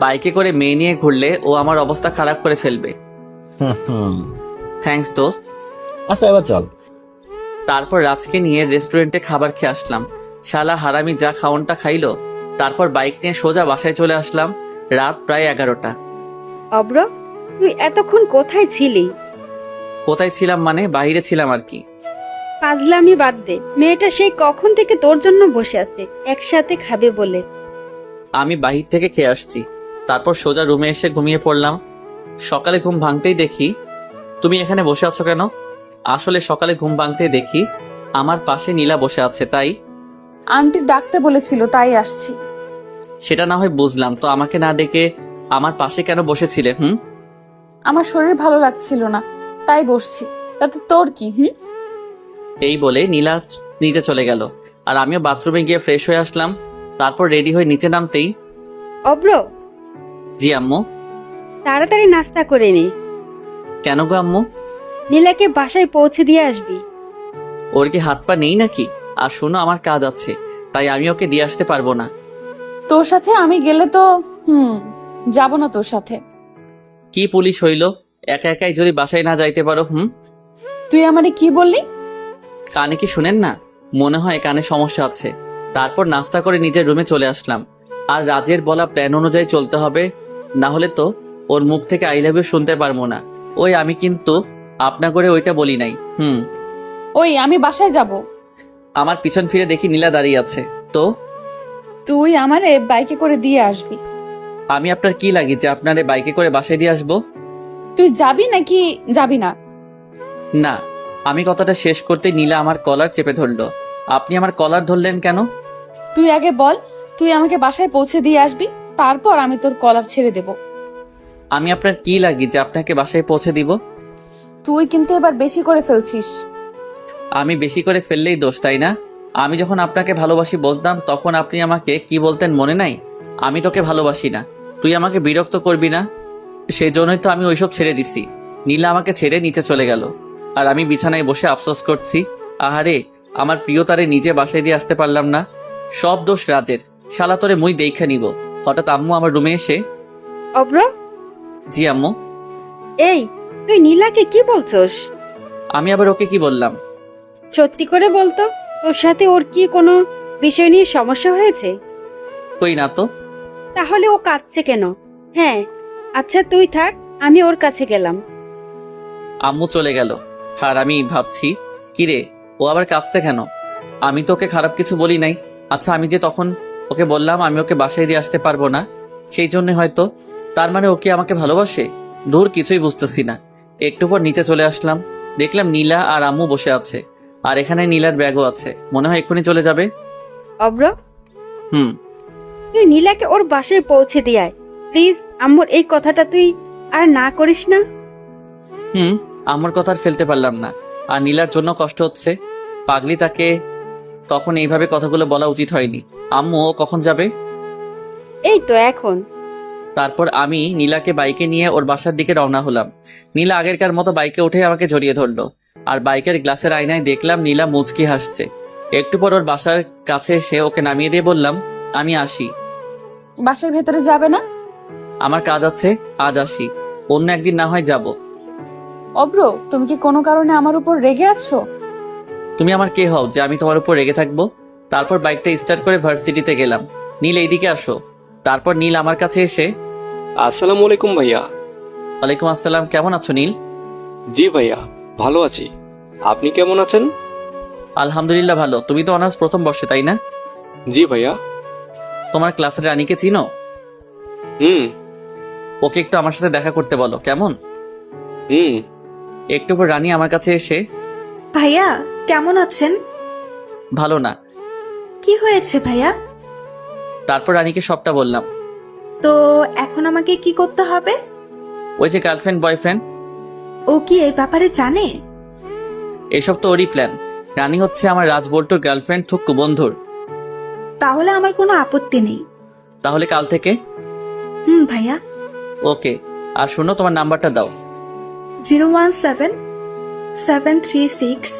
বাইকে করে মেয়ে নিয়ে ঘুরলে ও আমার অবস্থা খারাপ করে ফেলবে। থ্যাঙ্কস দোস্ত। আচ্ছা, এবার চল। তারপর রাজকে নিয়ে রেস্টুরেন্টে খাবার খেয়ে আসলাম। শালা হারামি যা খাওনটা খাইলো। তারপর বাইক নিয়ে সোজা বাসায় চলে আসলাম। রাত প্রায় 11টা। অব্র, তুই এতক্ষণ কোথায় ছিলি? কোথায় ছিলাম মানে? বাইরে ছিলাম আর কি। পাগলামি বাদ দে, মেয়েটা সেই কখন থেকে তোর জন্য বসে আছে একসাথে খাবে বলে। আমি বাহির থেকে খেয়ে আসছি, তারপর সোজা রুমে এসে ঘুমিয়ে পড়লাম। সকালে ঘুম ভাঙতেই দেখি তুমি এখানে বসে আছো কেন? আসলে সকালে ঘুম ভাঙতেই দেখি আমার পাশে নীলা বসে আছে। তাই আন্টি ডাকতে বলেছিল, তাই আসছি। সেটা না হয় বুঝলাম, তো আমাকে না ডেকে আমার পাশে কেন বসেছিলে? আমার শরীর ভালো লাগছিল না, তাই বসছি। তাতে তোর কি? এই বলে নীলা নিচে চলে গেল, আর আমিও বাথরুমে গিয়ে ফ্রেশ হয়ে আসলাম। তারপর রেডি হয়ে নিচে নামতেই, অব্র, জি আম্মু। তাড়াতাড়ি নাস্তা করে নে। কেন গো আম্মু? নীলাকে বাসায় পৌঁছে দিয়ে আসবি। ওর কি হাত পা নেই নাকি? আর শোনো, আমার কাজ আছে, তাই আমি ওকে দিয়ে আসতে পারবো না। তোর সাথে আমি গেলে তো যাব না তোর সাথে। কি পুলিশ হইল, একা একাই যদি বাসায় না যাইতে পারো? তুই আমারে কি বললি? কানে কি শুনেন না? মনে হয় কানে সমস্যা আছে। তারপর নাস্তা করে নিজের রুমে চলে আসলাম। আর রাজের বলা প্ল্যান অনুযায়ী চলতে হবে, না হলে তো ওর মুখ থেকে আই লাভ ইউ শুনতে পারবো না। ওই আমি কিন্তু আপনা করে ওইটা বলি নাই। ওই আমি বাসায় যাব। আমার পিছন ফিরে দেখি নীলা দাঁড়িয়ে আছে। তো তুই আমারে বাইকে করে দিয়ে আসবি। আমি আপনার কি লাগি যে আপনারে বাইকে করে বাসায় দিয়ে আসবো? তুই যাবি নাকি যাবি না? না। আমি কথাটা শেষ করতে নীলা আমার কলার চেপে ধরলো। আপনি আমার কলার ধরলেন কেন? তুই আগে বল, তুই আমাকে বাসায় পৌঁছে দিয়ে আসবি, তারপর আমি তোর কলার ছেড়ে দেব। আমি আপনার কি লাগি যে আপনাকে বাসায় পৌঁছে দিব? তুই কিন্তু এবার বেশি করে ফেলছিস। আমি বেশি করে ফেললেই দোষ, তাই না? আমি যখন আপনাকে ভালোবাসি বলতাম তখন আপনি আমাকে কি বলতেন মনে নাই? আমি তোকে ভালোবাসি না, তুই আমাকে বিরক্ত করবি না। সেই জন্যই তো আমি ওইসব ছেড়ে দিছি। নীলা আমাকে ছেড়ে নিচে চলে গেল, আর আমি বিছানায় বসে আফসোস করছি। আহারে, আমার প্রিয়তারে নিজে বাসায় দিয়ে আসতে পারলাম না। সব দোষ রাজের। শালা তোরে মুই দেখা নিব। হঠাৎ আম্মু আমার রুমে এসে, অব্র, জি আম্মু। এই তুই নীলাকে কি বলছস? আমি আবার ওকে কি বললাম? সত্যি করে বলতো, তোর সাথে ওর কি কোনো বিষয় নিয়ে সমস্যা হয়েছে? কই না তো। তাহলে ও কাঁদছে কেন? হ্যাঁ, আচ্ছা তুই থাক, আমি ওর কাছে গেলাম। আম্মু চলে গেল, আর আমি ভাবছি, কিরে ও আবার কাঁদছে কেন? আমি তো ওকে খারাপ কিছু বলি নাই। আচ্ছা, আমি যে তখন ওকে বললাম আমি ওকে বাসায় দিয়ে আসতে পারবো না, সেই জন্য হয়তো। তার মানে ওকে আমাকে ভালোবাসে? দূর, কিছুই বুঝতেছি না। একটু পর নিচে চলে আসলাম, দেখলাম নীলা আর আম্মু বসে আছে, আর এখানে নীলার ব্যাগও আছে। মনে হয় এক্ষুনি চলে যাবে। অব্র, হুম। তুই নীলাকে ওর বাসায় পৌঁছে দিয়ে আয় প্লিজ। আম্মুর এই কথাটা তুই আর না করিস না। আমার কথা আর ফেলতে পারলাম না। আর নীলার জন্য কষ্ট হচ্ছে। পাগলি, তাকে তখন এইভাবে কথাগুলো বলা উচিত হয়নি। আম্মু ও কখন যাবে? এই তো এখন। তারপর আমি নীলাকে বাইকে নিয়ে ওর বাসার দিকে রওনা হলাম। নীলা আগেরকার মতো বাইকে উঠে আমাকে জড়িয়ে ধরলো, আর বাইকের গ্লাসের আয়নায় দেখলাম নীলা মুচকি হাসছে। একটু পর ওর বাসার কাছে এসে ওকে নামিয়ে দিয়ে বললাম, আমি আসি। বাসার ভেতরে যাবে না? আমার কাজ আছে, আজ আসি, অন্য একদিন না হয় যাব। অব্র, তুমি কি কোনো কারণে আমার উপর রেগে আছো? তুমি আমার কে হও যে আমি তোমার উপর রেগে থাকবো? তারপর বাইকটা স্টার্ট করে ভার্সিটিতে গেলাম। নীল এইদিকে আসো। তারপর নীল আমার কাছে এসে, আসসালামু আলাইকুম ভাইয়া। ওয়ালাইকুম আসসালাম, কেমন আছো নীল? জি ভাইয়া, ভালো আছি। আপনি কেমন আছেন? আলহামদুলিল্লাহ ভালো। তুমি তো অনার্স প্রথম বর্ষে, তাই না? জি ভাইয়া। তোমার ক্লাসের রানীকে চিনো? হুম ওকে একটু আমার সাথে দেখা করতে বলো, কেমন? হুম। একটু পর রানী আমার কাছে এসে, ভাইয়া কেমন আছেন? ভালো না। কি হয়েছে ভাইয়া? তারপর রানীকে সবটা বললাম। তো এখন আমাকে কি করতে হবে? ওই যে গার্লফ্রেন্ড বয়ফ্রেন্ড, ও কি এই ব্যাপারে জানে? এসব তো ওরই প্ল্যান। রানী হচ্ছে আমার রাজবল্টুর গার্লফ্রেন্ড, থুক্কু বন্ধুর। তাহলে আমার কোনো আপত্তি নেই। তাহলে কাল থেকে? ভাইয়া। ওকে। আর শোনো, তোমার নাম্বারটা দাও। 017-736...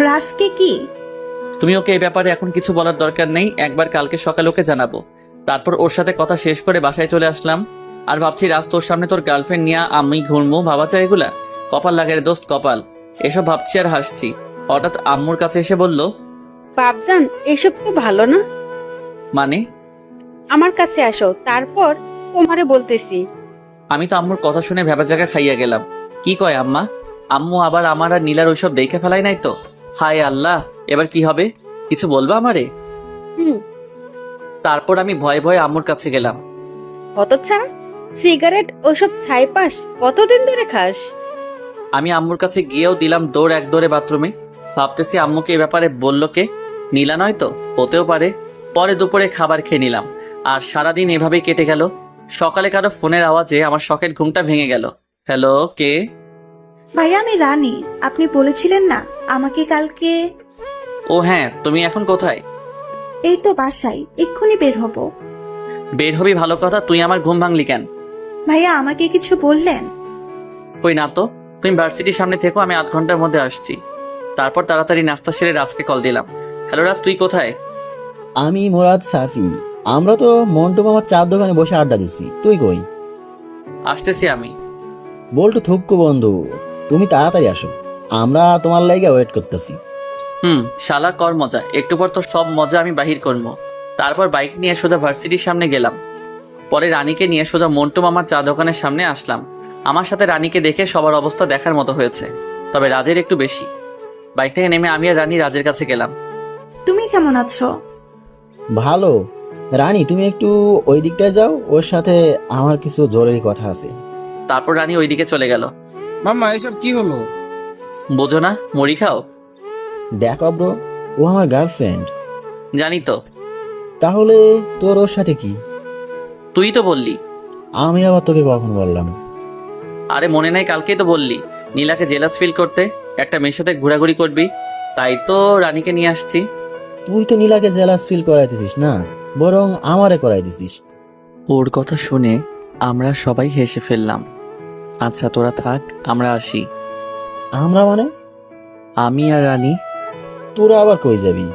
রাজকে কি? তুমি ওকে এই ব্যাপারে এখন কিছু বলার দরকার নেই, একবার কালকে সকালে ওকে জানাবো। তারপর ওর সাথে কথা শেষ করে বাসায় চলে আসলাম। আর ভাবছি রাজ তোর সামনে তোর গার্লফ্রেন্ড নিয়ে আমি ঘুরবো, ভাবা যায় এগুলা? কপাল লাগে রে দোস্ত, কপাল। এসব ভাবছি আর হাসছি। হঠাৎ আম্মুর কাছে এসে বলল, বাপজান, এসব তো ভালো না। মানে? আমার কাছে আসো, তারপর তোমারে বলতেছি। আমি তো আম্মুর কথা শুনে ভেবা জায়গা খাইয়া গেলাম। কি কয় আম্মা? আম্মু আবার আমার আর নীলার ওইসব দেখে ফেলাই নাই তো? হায় আল্লাহ, এবার কি হবে? কিছু বলবা আমারে? হুম। তারপর আমি ভয়ে ভয়ে আম্মুর কাছে গেলাম। হতচ্ছাড়া, সিগারেট ওসব ছাইপাস কতদিন ধরে খাস? আমি আম্মুর কাছে গিয়েও দিলাম দৌড়, এক দৌড়ে বাথরুমে। ভাবতেছি আম্মুকে এ ব্যাপারে বললো কে? নীলা নয় তো? হতেও পারে। পরে দুপুরে খাবার খেয়ে নিলাম। আর সারাদিন এভাবেই কেটে গেল। সকালে কারো ফোনের আওয়াজে আমার শখের ঘুমটা ভেঙে গেল। হ্যালো, কে? ভাইয়া আমি রানী। আপনি বলেছিলেন না আমাকে কালকে? ও হ্যাঁ, তুমি এখন কোথায়? এই তো বাসায়, এক্ষুনি বের হব। বের হবি ভালো কথা, তুই আমার ঘুম ভাঙলি কেন? ভাইয়া আমাকে কিছু বললেন? কই না তো। তুমি ভার্সিটির সামনে থেকো, আমি আধ ঘন্টার মধ্যে আসছি। তারপর তাড়াতাড়ি নাস্তা সেরে রাজকে কল দিলাম। হ্যালো রাজ, তুই কোথায়? আমি মোরাদ সাফি। আমরা তো মন্টু মামার চার দোকানে বসে আড্ডা দিচ্ছি। তুই কই? আসতেছি আমি। বল্টু থুক্কু বন্ধু, তুমি তাড়াতাড়ি আসো, আমরা তোমার লাইগা ওয়েট করতেছি। শালা কর মজা, একটু পর তো সব মজা আমি বাহির করবো। তারপর বাইক নিয়ে সোজা ভার্সিটির সামনে গেলাম। পরে রানীকে নিয়ে সোজা মন্টু মামার চা দোকানের সামনে আসলাম। আমার সাথে রানীকে দেখে সবার অবস্থা দেখার মতো হয়েছে, তবে রাজের একটু বেশি। বাইক থেকে নেমে আমি আর রানী রাজের কাছে গেলাম। তুমি কেমন আছো? ভালো। রানী, তুমি একটু ওই দিকটায় যাও, ওর সাথে আমার কিছু জরুরি কথা আছে। তারপর রানী ওইদিকে চলে গেল। মাম্মা এসব কি হলো? বোঝো না, মুড়ি খাও? দেখ অব্র, ও আমার গার্লফ্রেন্ড। জানি তো। তাহলে তোর ওর সাথে কি? তুই তো বললি। আমি আবার তোকে কখন বললাম? আরে মনে নাই, কালকেই তো বললি নীলাকে জেলাস ফিল করতে, একটা মেয়ের সাথে ঘোরাঘুরি করবি। তাই তো রানীকে নিয়ে আসছি। তুই তো নীলাকে জেলাস ফিল করাইতেছিস না, বরং আমারে করাইতেছিস। ওর কথা শুনে আমরা সবাই হেসে ফেললাম। আচ্ছা তোরা থাক, আমরা আসি। আমরা মানে? আমি আর রানী। তোরা আবার কই যাবি?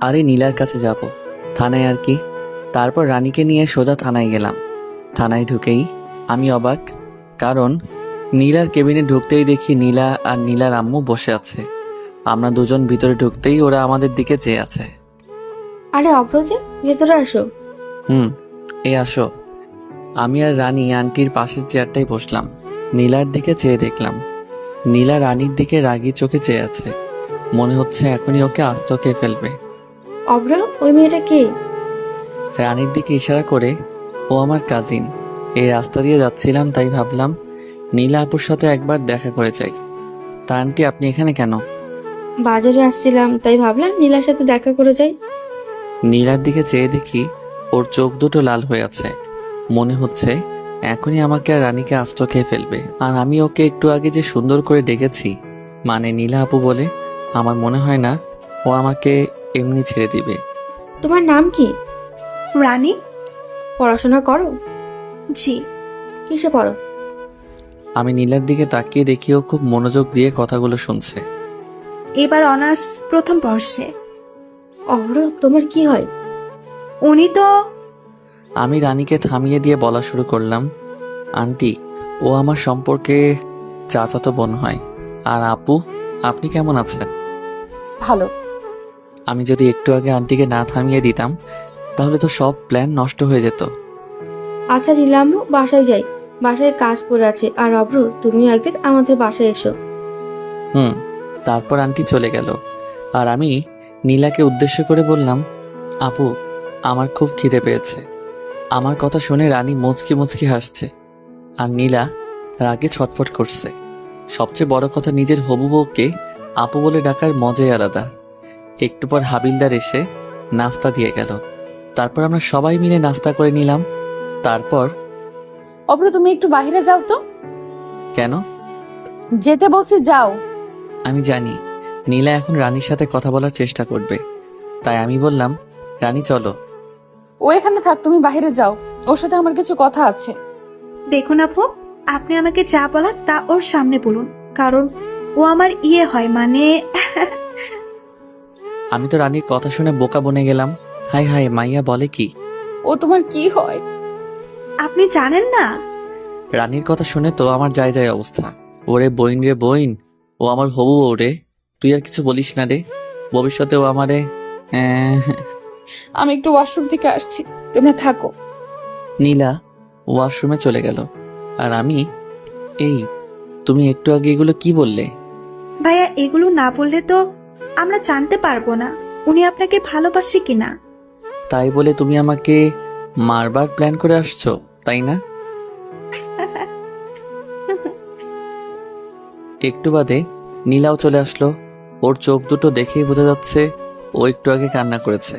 আরে নীলার কাছে যাব, থানায় আর কি। তারপর রানীকে নিয়ে সোজা থানায় গেলাম। থানায় ঢুকেই আমি অবাক, কারণ নীলার কেবিনে ঢুকতেই দেখি নীলা আর নীলার আম্মু বসে আছে। আমরা দুজন ভিতরে ঢুকতেই ওরা আমাদের দিকে চেয়ে আছে। আরে অপ্রজে, ভেতরে আসো। এ আসো। আমি আর রানী আন্টির পাশের চেয়ারটাই বসলাম। নীলার দিকে চেয়ে দেখলাম নীলা রানীর দিকে রাগী চোখে চেয়ে আছে। মনে হচ্ছে এখনই ওকে আস্ত খেয়ে ফেলবে। অব্র, ওই মেয়েটা কে? রানীর দিকে ইশারা করে, ও আমার কাজিন। এই রাস্তা দিয়ে যাচ্ছিলাম, তাই ভাবলাম নীলা আপুর সাথে একবার দেখা করে যাই। তা আন্টি, আপনি এখানে কেন? বাজারে আসছিলাম, তাই ভাবলাম নীলার সাথে দেখা করে যাই। নীলার দিকে চেয়ে দেখি ওর চোখ দুটো লাল হয়ে আছে। মনে হচ্ছে এখনই আমাকে আর রানীকে আস্ত খেয়ে ফেলবে। আর আমি ওকে একটু আগে যে সুন্দর করে ডেকেছি, মানে নীলা আপু বলে, আমার মনে হয় না ও আমাকে এমনি ছেড়ে দিবে। তোমার নাম কি? রানী। পড়াশোনা করো? জি। কিসে পড়ো? আমি নীলার দিকে তাকিয়ে দেখিও খুব মনোযোগ দিয়ে কথাগুলো শুনছে। এবার অনার্স প্রথম বর্ষে। অভ্র, তোমার কি হয়? উনি তো আমি রানীকে থামিয়ে দিয়ে বলা শুরু করলাম, আন্টি, ও আমার সম্পর্কে চাচাতো বোন হয়। আর আপু, আপনি কেমন আছেন? ভালো। আমি যদি একটু আগে আন্টিকে না থামিয়ে দিতাম তাহলে তো সব প্ল্যান নষ্ট হয়ে যেত। আচ্ছা নীলাম্বু, বাসায় যাই, বাসায় কাজ পড়ে আছে। আর অভ্র, তুমিও একদিন আমাদের বাসায় এসো। তারপর আন্টি চলে গেল আর আমি নীলাকে উদ্দেশ্য করে বললাম, আপু, আমার খুব খিদে পেয়েছে। আমার কথা শুনে রানী মুচকি মুচকি হাসছে আর নীলা রাগে ছটফট করছে। সবচেয়ে বড় কথা, নিজের হবু বউকে আপু বলে ডাকার মজাই আলাদা। একটু পর হাবিলদার এসে নাস্তা দিয়ে গেল। তারপর আমরা সবাই মিলে নাস্তা করে নিলাম। তারপর, অভ্র, তুমি একটু বাইরে যাও তো। কেন? যেতে বলছি, যাও। আমি জানি নীলা এখন রানীর সাথে কথা বলার চেষ্টা করবে, তাই আমি বললাম, রানী চলো। ও এখানে থাক, তুমি বাইরে যাও, ওর সাথে আমার কিছু কথা আছে। দেখুন আপু, আপনি আমাকে যা বলার তা ওর সামনে বলুন, কারণ ও আমার ইয়ে হয়, মানে আমি তো রানীর কথা শুনে বোকা বনে গেলাম। হাই হাই, মাইয়া বলে কি? ও তোমার কি হয়? আপনি জানেন না? রানীর কথা শুনে তো আমার যায় যায় অবস্থা। ওরে বইন রে বইন, ও আমার হবু বউ রে। তুই আর কিছু বলিস না রে, ভবিষ্যতে ও আমারে আমি একটু ওয়াশরুম থেকে আসছি, তোমরা থাকো। নীলা ওয়াশরুমে চলে গেল আর আমি, এই, তুমি একটু আগে এগুলো কি বললে? ভাইয়া, এগুলো না বললে তো আমরা জানতে পারবো না উনি আপনাকে ভালোবাসে কিনা। তাই বলে তুমি আমাকে মারবার প্ল্যান করে আসছো, তাই না? একটু বাদে নীলাও চলে আসলো। ওর চোখ দুটো দেখেই বোঝা যাচ্ছে ও একটু আগে কান্না করেছে।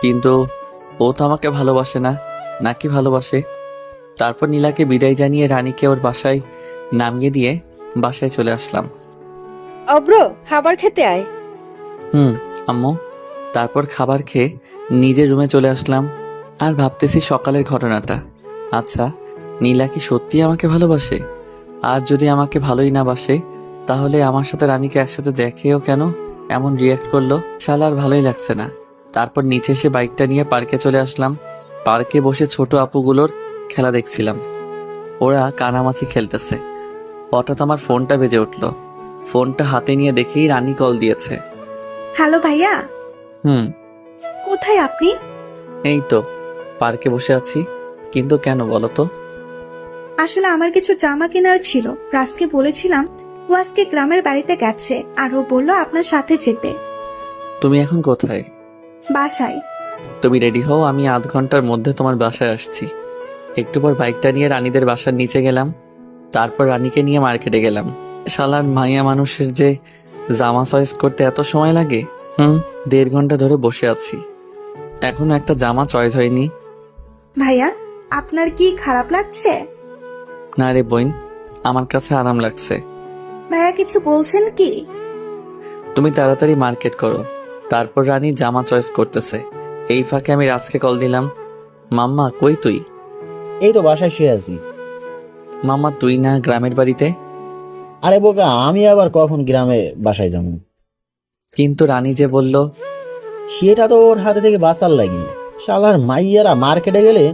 কিন্তু ও তো আমাকে ভালোবাসে না, নাকি ভালোবাসে? তারপর নীলাকে বিদায় জানিয়ে রানীকে ওর বাসায় নামিয়ে দিয়ে বাসায় চলে আসলাম। অভ্র, খাবার খেতে আয়। আম্মু। তারপর খাবার খেয়ে নিজের রুমে চলে আসলাম আর ভাবতেছি সকালের ঘটনাটা। আচ্ছা, নীলা কি সত্যি আমাকে ভালোবাসে? আর যদি আমাকে ভালোই না বাসে, তাহলে আমার সাথে রানীকে একসাথে দেখেও কেন এমন রিয়াক্ট করলো? শালার ভালোই লাগছে না। তারপর নিচে এসে বাইকটা নিয়ে পার্কে চলে আসলাম। পার্কে বসে ছোট আপুগুলোর খেলা দেখছিলাম। ওরা কানামাছি খেলতেছে। হঠাৎ আমার ফোনটা বেজে উঠলো। ফোনটা হাতে নিয়ে দেখেই রানী কল দিয়েছে। হ্যালো ভাইয়া। কোথায় আপনি? এই তো পার্কে বসে আছি। কিন্তু কেন বলো তো? আসলে আমার কিছু জামা কেনার ছিল, রাজকে বলেছিলাম, ও আজকে গ্রামের বাড়িতে গেছে আর ও বললো আপনার সাথে যেতে। তুমি এখন কোথায়? বাসায়। তুমি রেডি হও, আমি আধ ঘন্টার মধ্যে তোমার বাসায় আসছি। একটু পর বাইকটা নিয়ে রানীদের বাসার নিচে গেলাম। তারপর রানীকে নিয়ে মার্কেটে গেলাম। শালার মাইয়া মানুষের যে জামা চয়েস করতে এত সময় লাগে। 1.5 ঘন্টা ধরে বসে আছি, এখনো একটা জামা চয়েস হয়নি। ভাইয়া, আপনার কি খারাপ লাগছে? না রে বোন, আমার কাছে আরাম লাগছে। ভাইয়া কিছু বলছেন কি? তুমি তাড়াতাড়ি মার্কেট করো। তারপর রানী জামা চয়েস করতেছে। এই ফাঁকে আমি রাজকে কল দিলাম। মাম্মা, কই তুই? এই তো বাসায় শুয়ে আছি। মাম্মা, তুই না গ্রামের বাড়িতে? আরে বোকা, আমি আবার কখন গ্রামে বাসায় যাবো? কিন্তু রানী যে বলল। সেটা তো ওর হাতে থেকে বাঁচার লাগি। শালার মাইয়ারা মার্কেটে গেলে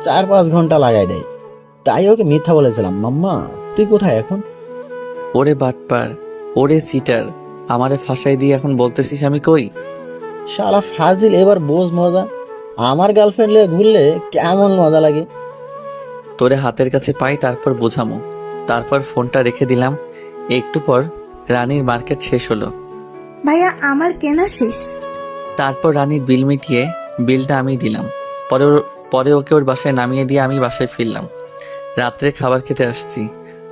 4-5 ঘন্টা লাগাই দেয়। তাই ওকে মিথ্যা বলেছিলাম। মাম্মা, তুই কোথায় এখন? ওরে বাটপার, ওরে সিটার, আমারে ফাঁসাই দিয়ে এখন বলতেছিস আমি কই? শালা ফাজিল, এবার বোঝ মজা। আমার গার্লফ্রেন্ড নিয়ে ঘুরলে কেমন মজা লাগে। তোরে হাতের কাছে পাই, তারপর বোঝামো। তারপর ফোনটা রেখে দিলাম। একটু পর রানীর মার্কেট শেষ হলো। ভাইয়া, আমার কেনা শেষ। তারপর রানীর বিল মিটিয়ে বিলটা আমি দিলাম। পরে ওকে ওর বাসায় নামিয়ে দিয়ে আমি বাসায় ফিরলাম। রাত্রে খাবার খেতে আসছি।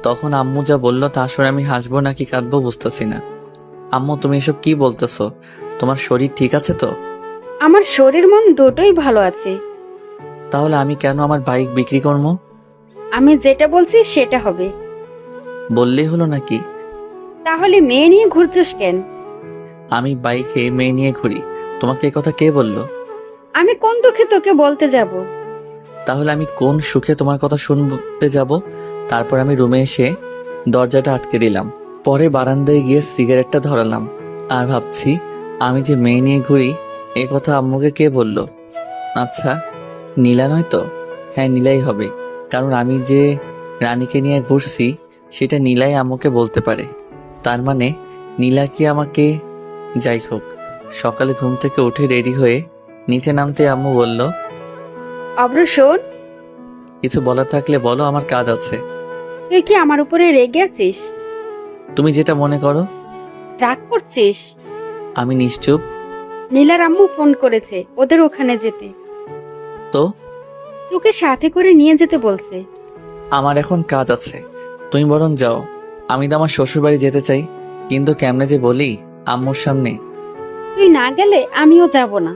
তখন আম্মু যা বললো তা শুনে আমি হাসবো নাকি কাঁদবো বুঝতেছি না। আম্মু, তুমি এসব কি বলতেছো? তোমার শরীর ঠিক আছে তো? আমার শরীর মন দুটোই ভালো আছে। তাহলে আমি কেন আমার বাইক বিক্রি করবো? আমি যেটা বলছি সেটা হবে। বললেই হলো নাকি? তাহলে মেয়ে নিয়ে ঘুরছিস কেন? আমি বাইকে মেয়ে নিয়ে ঘুরি। তোমাকে এই কথা কে বললো? আমি কোন দুঃখে তোকে বলতে যাব? তাহলে আমি কোন সুখে তোমার কথা শুনতে যাব? তারপর আমি রুমে এসে দরজাটা আটকে দিলাম। পরে বারান্দায় গিয়ে সিগারেটটা ধরালাম আর ভাবছি, আমি যে মেয়ে নিয়ে ঘুরি এ কথা আম্মুকে কে বলল? আচ্ছা, নীলা নয় তো? হ্যাঁ, নীলাই হবে, কারণ আমি যে রানীকে নিয়ে ঘুরছি সেটা নীলাই আম্মুকে বলতে পারে। তার মানে নীলা কি আমাকে... যাই হোক, সকালে ঘুম থেকে উঠে রেডি হয়ে নিচে নামতে আম্মু বলল, অব্র শোন, কিছু বলার থাকলে বলো, আমার কাজ আছে। তুই কি আমার উপরে রেগে আছিস? তুমি যেটা মনে করো। রাগ করছিস? আমি নিশ্চুপ। নীলার আম্মু ফোন করেছে ওদের ওখানে যেতে, তো তোকে সাথে করে নিয়ে যেতে বলছে। আমার এখন কাজ আছে, তুমি বরং যাও। আমি তো আমার শ্বশুরবাড়ি যেতে চাই, কিন্তু কেমনে যে বলি আম্মুর সামনে। তুই না গেলে আমিও যাব না।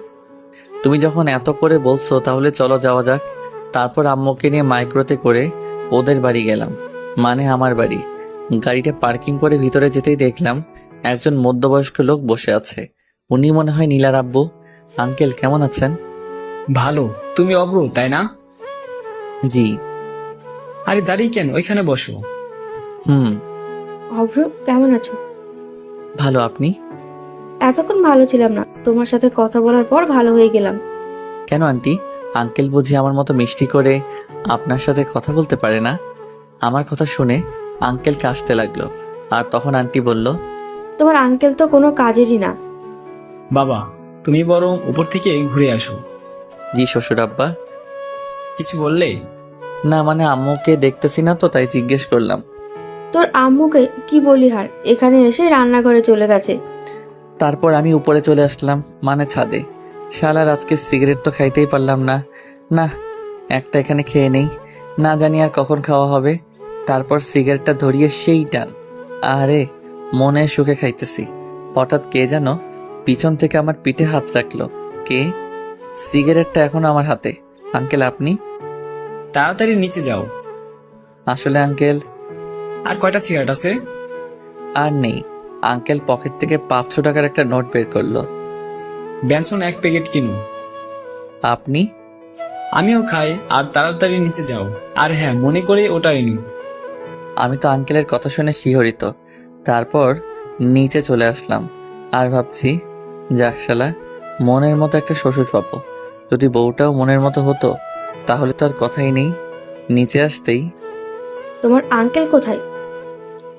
তুমি যখন এত করে বলছো তাহলে চলো যাওয়া যাক। তারপর আম্মুকে নিয়ে মাইক্রোতে করে ওদের বাড়ি গেলাম, মানে আমার বাড়ি। গাড়িটা পার্কিং করে ভিতরে যেতেই দেখলাম একজন মধ্যবয়স্ক লোক বসে আছে। উনি মনে হয় নীলার আব্বু। আঙ্কেল কেমন আছেন? ভালো। তুমি অব্র, তাই না? জি। আরে দাঁড়িয়ে কেন, ওইখানে বসো। হুম। অভ্র, কেমন আছো? ভালো, আপনি? এতক্ষণ ভালো ছিলাম না, তোমার সাথে কথা বলার পর ভালো হয়ে গেলাম। কেন আন্টি? আঙ্কেল বুঝি আমার মতো মিষ্টি করে আপনার সাথে কথা বলতে পারে না? আমার কথা শুনে আঙ্কেল কাশতে লাগলো, আর তখন আন্টি বলল, তোমার আঙ্কেল তো কোনো কাজেরই না। বাবা, তুমি বরং উপর থেকে ঘুরে আসো। জি শ্বশুর আব্বা। কিছু বললে? না, মানে আম্মুকে দেখতেছি না তো তাই জিজ্ঞেস করলাম। তোর আম্মুকে কি বলি হার, এখানে এসে রান্নাঘরে চলে গেছে। তারপর আমি উপরে চলে আসলাম, মানে ছাদে। শালার আজকে সিগারেট তো খাইতেই পারলাম না। না, একটা এখানে খেয়ে নেই, না জানি আর কখন খাওয়া হবে। তারপর সিগারেটটা ধরিয়ে সেই টান, আরে মনে সুখে খাইতেছি। হঠাৎ কে যেন পিছন থেকে আমার পিঠে হাত রাখলো। কে? সিগারেটটা এখনো আমার হাতে। আঙ্কেল আপনি? তাড়াতাড়ি নিচে যাও। আসলে আঙ্কেল। আর কয়টা সিগারেট আছে? আর নেই। আঙ্কেল পকেট থেকে 500 টাকার একটা নোট বের করলো। ব্যানসন 1 প্যাকেট কিনো। আপনি? আমিও খাই। আর তাড়াতাড়ি নিচে যাও। আর হ্যাঁ, মনে করে ওটাই নিও। আমি তো আঙ্কেলের কথা শুনে শিহরিত। তারপর নিচে চলে আসলাম আর ভাবছি, যাক শালা, মনের মতো একটা শ্বশুর পাবো। যদি বউটাও মনের মতো হতো তাহলে তো আর কথাই নেই। নিচে আসতেই, তোমার আঙ্কেল কোথায়?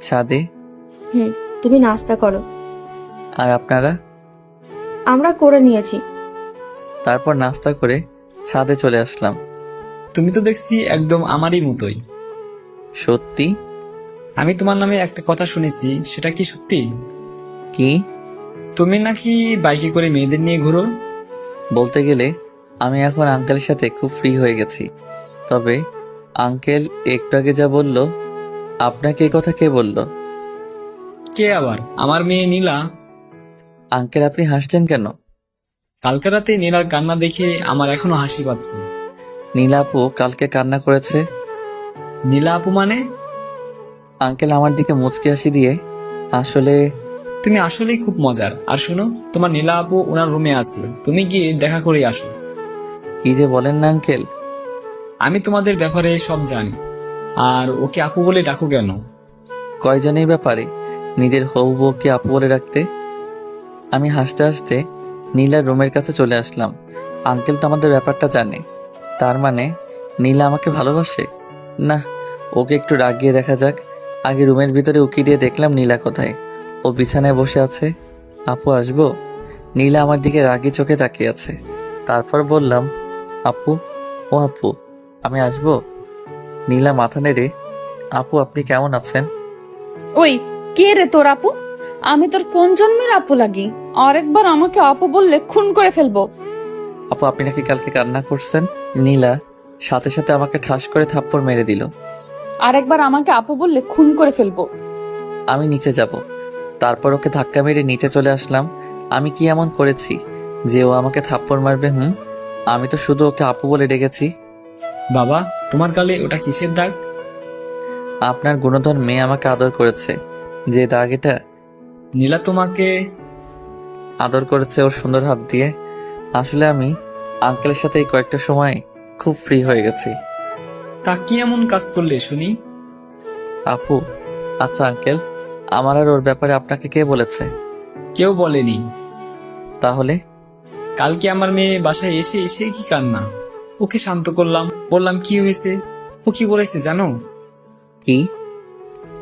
ছাদে। তুমি নাস্তা করো। আর আপনারা? আমরা করে নিয়েছি। তারপর নাস্তা করে ছাদে চলে আসলাম। তুমি তো দেখছি একদম আমারই মতোই। সত্যি? আমি তোমার নামে একটা কথা শুনেছি, সেটা কি সত্যি? কি? তুমি নাকি বাইকে করে মেয়েদের নিয়ে ঘুরো? বলতে গেলে আমি এখন আঙ্কেলের সাথে খুব ফ্রি হয়ে গেছি। তবে আঙ্কেল একটু আগে যা বলল, আপনাকে এই কথা কে বলল? কে আবার? আমার মেয়ে নীলা। আঙ্কেল আপনি হাসছেন কেন? কালকে রাতে নীলার কান্না দেখে আমার এখনো হাসি পাচ্ছে। নীলা আপু কালকে কান্না করেছে? নীলা আপু মানে? আঙ্কেল আমার দিকে মুচকি হাসি দিয়ে, আসলে... তুমি আসলেই খুব মজার। আর শোনো, তোমার নীলা আপু ওনার রুমে আছে, তুমি গিয়ে দেখা করে আসো। কি যে বলেন না আঙ্কেল। আমি তোমাদের ব্যাপারে সব জানি। আর ওকে আপু বলে ডাকো কেন? কয়জনের ব্যাপারে নিজের হবু বউকে আপু বলে রাখতে? আমি হাসতে হাসতে নীলার রুমের কাছে চলে আসলাম। আঙ্কেল তো আমাদের ব্যাপারটা জানে, তার মানে নীলা আমাকে ভালোবাসে? না, ওকে একটু রাগিয়ে দেখা যাক। আগে রুমের ভিতরে উকি দিয়ে দেখলাম নীলা কোথায়। ও বিছানায় বসে আছে। আপু আসবো? নীলা আমার দিকে রাগি চোখে তাকিয়ে আছে। তারপর বললাম, আপু, ও আপু, আমি আসবো? নীলা মাথা নেড়ে, আপু আপনি কেমন আছেন? ওই, কে রে তোর আপু? আমি তোর কোন জন্মের আপু লাগি? আরেকবার আমাকে আপু বললে খুন করে ফেলবো। আপু আপনি নাকি কালকে কান্না করছেন? নীলা সাথে সাথে আমাকে ঠাস করে থাপ্পড় মেরে দিল। আরেকবার আমাকে আপু বললে খুন করে ফেলবো। আমি নিচে যাব। তারপর ওকে ধাক্কা মেরে নিচে চলে আসলাম। আমি কি এমন করেছি যে ও আমাকে থাপ্পড় মারবে? আমি তো শুধু ওকে আপু বলে ডেকেছি। বাবা, তোমার গালে ওটা কিসের দাগ? আপনার গুণধর মেয়ে আমাকে আদর করেছে, যে দাগ এটা। নীলা তোমাকে আদর করেছে ওর সুন্দর হাত দিয়ে। আসলে আমি আঙ্কেলের সাথে এই কয়েকটা সময় খুব ফ্রি হয়ে গেছি। তা কি এমন কাজ করলে শুনি? আপু, আচ্ছা আঙ্কেল, আমার আর ওর ব্যাপারে আপনাকে কে বলেছে? কেউ বলেনি। তাহলে? কালকে আমার মেয়ে বাসায় এসে এসে কি কান্না। ওকে শান্ত করলাম, বললাম কি হয়েছে। ও কি বলেছে জানো? কি?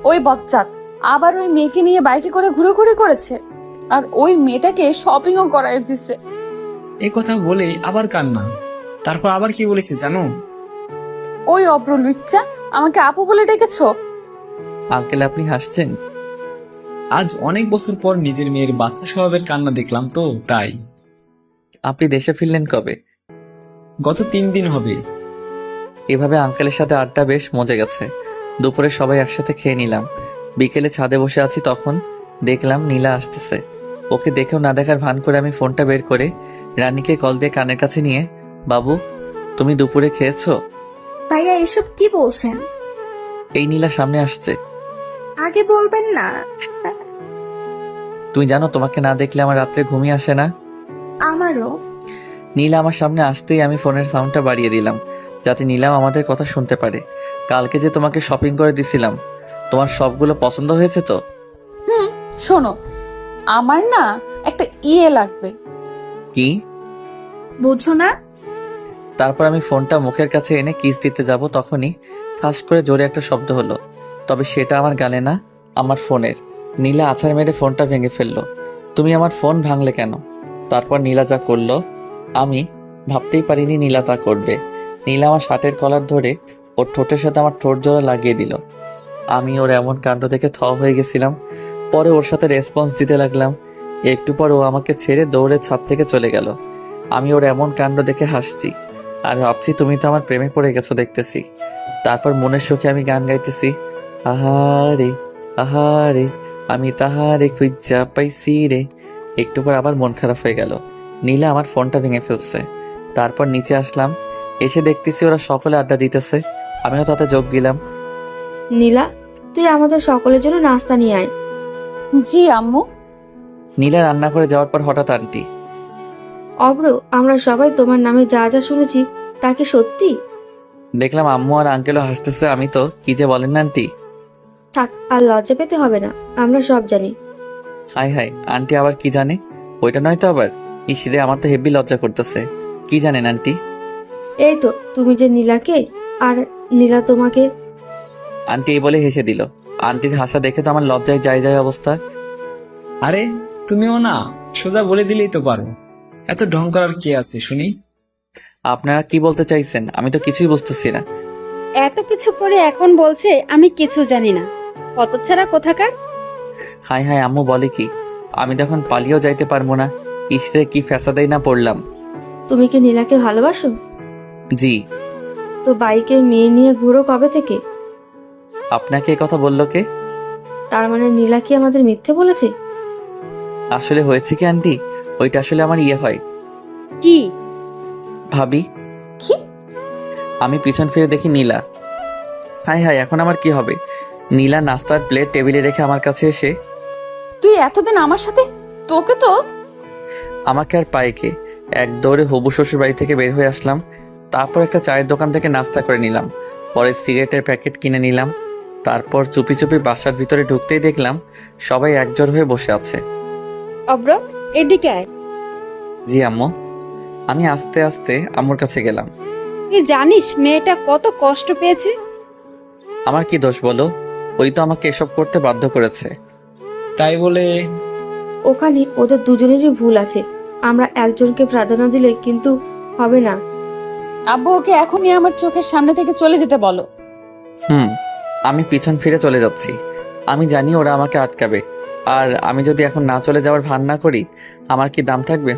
ওই বচ্চাত আবার ওই মেয়েকে নিয়ে বাইকে করে ঘুরে করেছে, আর ওই মেয়েটাকে শপিংও করাই দিচ্ছে। এ কথা বলে আবার কান্না। তারপর আবার কি বলেছে জানো? ওই অব্র লুচ্চা আমাকে আপু বলে ডেকেছো। আঙ্কেল, আপনি হাসছেন? আজ অনেক বছর পর নিজের মেয়ের বাচ্চা স্বভাবের কান্না দেখলাম তো তাই। আপনি দেশে ফিরলেন কবে? গত 3 দিন হবে। এভাবে আঙ্কেলের সাথে আড্ডা বেশ মজে গেছে। দুপুরে সবাই একসাথে খেয়ে নিলাম। বিকেলে ছাদে বসে আছি, তখন দেখলাম নীলা আসতেছে। ওকে দেখেও না দেখার ভান করে আমি ফোনটা বের করে রানীকে কল দিয়ে কানের কাছে নিয়ে, বাবু তুমি দুপুরে খেয়েছো? ভাইয়া এসব কি বলছেন? এই নীলা সামনে আসছে। আগে বলবেন না। তুমি জানো তোমাকে না দেখলে আমার রাত্রে ঘুমিয়ে আসে না। আমারও। নীলা আমার সামনে আসতেই আমি ফোনের সাউন্ডটা বাড়িয়ে দিলাম, যাতে নীলাম আমাদের কথা শুনতে পারে। কালকে যে তোমাকে শপিং করে দিছিলাম, তোমার সবগুলো পছন্দ হয়েছে তো? শোনো, আমার না একটা লাগবে। কি? বুঝো না? তারপর আমি ফোনটা মুখের কাছে এনে কিস দিতে যাব, তখনই খাস করে জোরে একটা শব্দ হলো। তবে সেটা আমার গালে না, আমার ফোনের। নীলা আছাড় মেরে ফোনটা ভেঙে ফেললো। তুমি আমার ফোন ভাঙলে কেন? তারপর নীলা যা করলো আমি ভাবতেই পারিনি নীলা তা করবে। নীলা আমার শার্টের কলার ধরে ওর ঠোঁটের সাথে আমার ঠোঁট জোড়া লাগিয়ে দিল। আমি ওর এমন কাণ্ড দেখে থ হয়ে গেছিলাম। পরে ওর সাথে রেসপন্স দিতে লাগলাম। একটু পর ও আমাকে ছেড়ে দৌড়ে ছাদ থেকে চলে গেল। আমি ওর এমন কাণ্ড দেখে হাসছি আর ভাবছি তুমি তো আমার প্রেমে পড়ে গেছো দেখতেছি। তারপর মনের সুখে আমি গান গাইতেছি, আহারে আহারে আমি তাহারে খুঁজা পাইছি রে। একটু পর আবার মন খারাপ হয়ে গেল। নীলা আমার ফোনটা ভেঙে ফেলছে। তারপর নিচে আসলাম, এসে দেখতেছি ওরা সকলে আড্ডা দিতেছে। আমিও তাতে যোগ দিলাম। নীলা, তুই আমাদের সকলের জন্য নাস্তা নিয়ে আয়। জি আম্মু। নীলা রান্না করে যাওয়ার পর হঠাৎ আন্টি, অব্র, আমরা সবাই তোমার নামে যা যা শুনেছি তা কি সত্যি? দেখলাম আম্মু আর আঙ্কেলও হাসতেছে। আমি তো কি যে বলেন না আন্টি। থাক, আর লজ্জা পেতে হবে না, আমরা সব জানি। হাই হাই, আন্টি আবার কি জানে? ওইটা নয় তো আবার? ইসরে, আমার তো হেব্বি লজ্জা করতেছে। কি জানেন আন্টি? এই তো, তুমি যে নীলাকে, আর নীলা তোমাকে। আন্টি এই বলে হেসে দিল। আন্টির হাসা দেখে তো আমার লজ্জায় যায় অবস্থা। আরে তুমিও না, সোজা বলে দিলেই তো পারো। এত ঢং করার কে আছে শুনি? আপনারা কি বলতে চাইছেন? আমি তো কিছুই বুঝতেছি না। এত কিছু করে এখন বলছে আমি কিছু জানি না। হতচ্ছাড়া কোথাকার। হাই হাই, আম্মু বলে কি? আমি তো এখন পালিয়েও যাইতে পারবো না। ইসরে, কি ফ্যাসাদাই না পড়লাম। তুমি কি নীলাকে ভালোবাসো? জি। তো বাইকে মেয়ে নিয়ে ঘুরো কবে থেকে? আপনাকে এই কথা বললো কে? তার মানে নীলা কি আমাদের মিথ্যে বলেছে? আসলে হয়েছে কি আন্টি, ওইটা আসলে আমার হয় কি ভাবি। কি? আমি পিছন ফিরে দেখি নীলা। হাই হাই, এখন আমার কি হবে? নীলা নাস্তার প্লেট টেবিলে রেখে আমার কাছে এসে, তুই এতদিন আমার সাথে, তোকে তো। আমাকে আর পাইকে এক দৌড়ে হবু শ্বশুর বাড়ি থেকে বের হয়ে আসলাম। তারপর একটা চায়ের দোকান থেকে নাস্তা করে নিলাম। পরে সিগারেটের প্যাকেট কিনে নিলাম। তারপর চুপি চুপি বাসার ভিতরে ঢুকতেই দেখলাম সবাই একজোট হয়ে বসে আছে। অব্র, এদিকে আয়। জি আম্মু। আমি আস্তে আস্তে আম্মুর কাছে গেলাম। তুই জানিস মেয়েটা কত কষ্ট পেয়েছে? আমার কি দোষ বলো? ওই তো আমাকে এসব করতে বাধ্য করেছে। তাই বলে ওখানে ওদের দুজনেরই ভুল আছে। আমরা একজনকে প্রাধান্য দিলে কিন্তু হবে না। আব্বু, ওকে এখনই আমার চোখের সামনে থেকে চলে যেতে বলো। আমি পিছন ফিরে চলে যাচ্ছি। আমি জানি ওরা আমাকে আটকাবে। আর আমি যদি এখন না চলে যাওয়ার ভান না করি, আমার কি দাম থাকবে?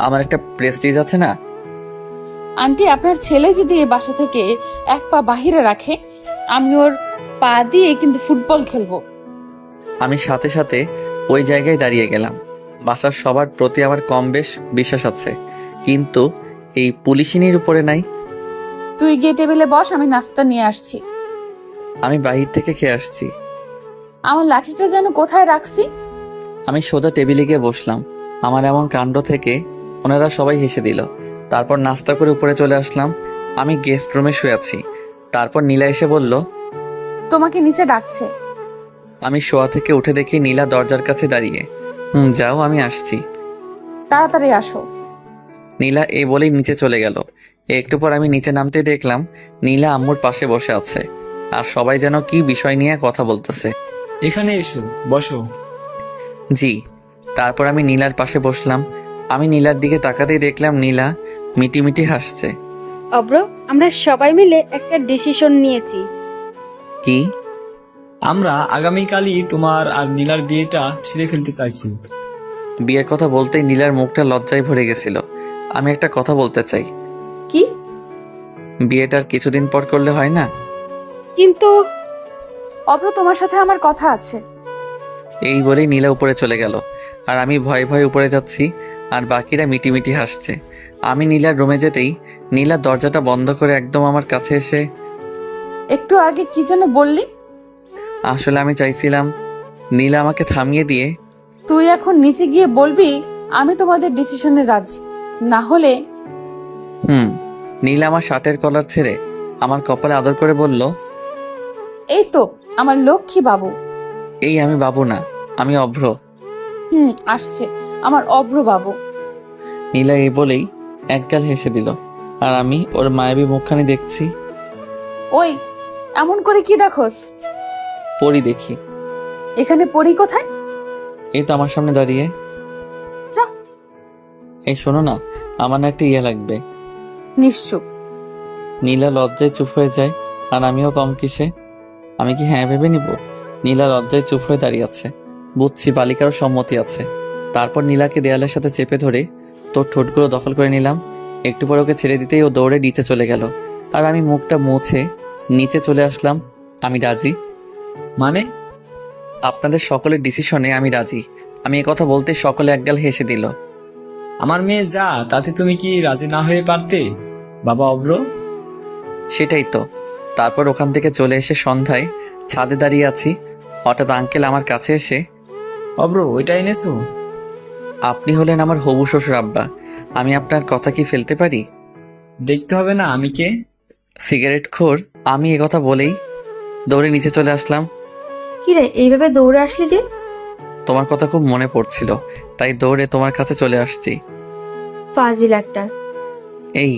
আমার একটা প্রেস্টিজ আছে না? আন্টি, আপনার ছেলে যদি এই বাসা থেকে এক পা বাহিরে রাখে, আমি ওর পা দিয়ে কিন্তু ফুটবল খেলবো। আমি সাথে সাথে ওই জায়গায় দাঁড়িয়ে গেলাম। বাসার সবার প্রতি আমার কম বেশ বিশ্বাস আছে, কিন্তু এই পুলিশিনীর উপরে নাই। তুই গিয়ে টেবিলে বস, আমি নাস্তা নিয়ে আসছি। আমি বাহির থেকে খেয়ে আসছি। আমার লাঠিটা যেন কোথায় রাখছি। আমি সোজা টেবিলে গিয়ে বসলাম। আমার এমন কাণ্ড থেকে ওনারা সবাই হেসে দিল। তারপর নাস্তা করে উপরে চলে আসলাম। আমি গেস্ট রুমে শুয়ে আছি। তারপর নীলা এসে বলল, তোমাকে নিচে ডাকছে। আমি শোয়া থেকে উঠে দেখি নীলা দরজার কাছে দাঁড়িয়ে। যাও, আমি আসছি। তাড়াতাড়ি আসো। নীলা এই বলেই নিচে চলে গেল। একটু পর আমি নিচে নামতে দেখলাম নীলা আম্মুর পাশে বসে আছে, আর সবাই যেন কি বিষয় নিয়ে কথা বলতেছে। এখানে এসো, বসো। জি। তারপর আমি নীলার পাশে বসলাম। আমি নীলার দিকে তাকাতেই দেখলাম নীলা মিটিমিটি হাসছে। অব্র, আমরা সবাই মিলে একটা ডিসিশন নিয়েছি। কি? আমরা আগামীকালই তোমার আর নীলার বিয়েটা ছেড়ে ফেলতে চাইছি। বিয়ের কথা বলতেই নীলার মুখটা লজ্জায় ভরে গেছিল। আমি একটা কথা বলতে চাই। কি? বিয়েটার কিছুদিন পর করলে হয় না? কিন্তু অব্র, তোমার সাথে আমার কথা আছে। এই বলেই নীলা উপরে চলে গেল, আর আমি ভয়ে ভয়ে উপরে যাচ্ছি, আর বাকিরা মিটিমিটি হাসছে। আমি নীলার রুমে যেতেই নীলা দরজাটা বন্ধ করে একদম আমার কাছে এসে, একটু আগে কি যেন বললি? আসলে আমি চাইছিলাম নীলা আমাকে থামিয়ে দিয়ে, তুই এখন নিচে গিয়ে বলবি আমি তোমাদের ডিসিশনে রাজি, না হলে। নীলা আমার শার্টের কলার ছেড়ে আমার কপালে আদর করে বলল, এই তো আমার লক্ষ্মী বাবু। এই আমি বাবু না, আমি অভ্র। আসছে আমার অভ্র বাবু। নীলা এই বলেই একগাল হেসে দিল, আর আমি ওর মায়াবী মুখখানি দেখছি। ওই, এমন করে কি দেখোস? পরি দেখি। এখানে পড়ি কোথায়? এই তো আমার সামনে দাঁড়িয়ে। যা। এই শোনো না, আমার না একটা ইয়ে লাগবে। নিশ্চুপ। নীলা লজ্জায় চুপ হয়ে যায়, আর আমিও কম কিসে। আমি কি হ্যাঁ ভেবে নিব? নীলা লজ্জায় চুপ হয়ে দাঁড়িয়ে আছে। বুঝছি বালিকারও সম্মতি আছে। তারপর নীলাকে দেয়ালের সাথে চেপে ধরে তোর ঠোঁটগুলো দখল করে নিলাম। একটু পর ওকে ছেড়ে দিতেই ও দৌড়ে নিচে চলে গেল, আর আমি মুখটা মুছে নিচে চলে আসলাম। আমি রাজি। মানে? আপনাদের সকলের ডিসিশনে আমি রাজি। আমি কথা বলতে সকলে একগাল হেসে দিল। আমার মেয়ে যা, তাতে তুমি কি রাজি না হয়ে পারতে বাবা অব্র? সেটাই তো। তারপর ওখান থেকে চলে এসে সন্ধ্যায় ছাদে দাঁড়িয়ে আছি। হঠাৎ আঙ্কেল আমার কাছে এসে, অব্র, ওইটা এনেছো? আপনি হলেন আমার হবু শ্বশুর আব্বা, আমি আপনার কথা কি ফেলতে পারি? দেখতে হবে না আমি কে। সিগারেট খোর। আমি কথা বলেই দৌড়ে নিচে চলে আসলাম। কিরে, এইভাবে দৌড়ে আসলি যে? তোমার কথা খুব মনে পড়ছিল, তাই দৌড়ে তোমার কাছে চলে আসছি। ফাজিল একটা। এই,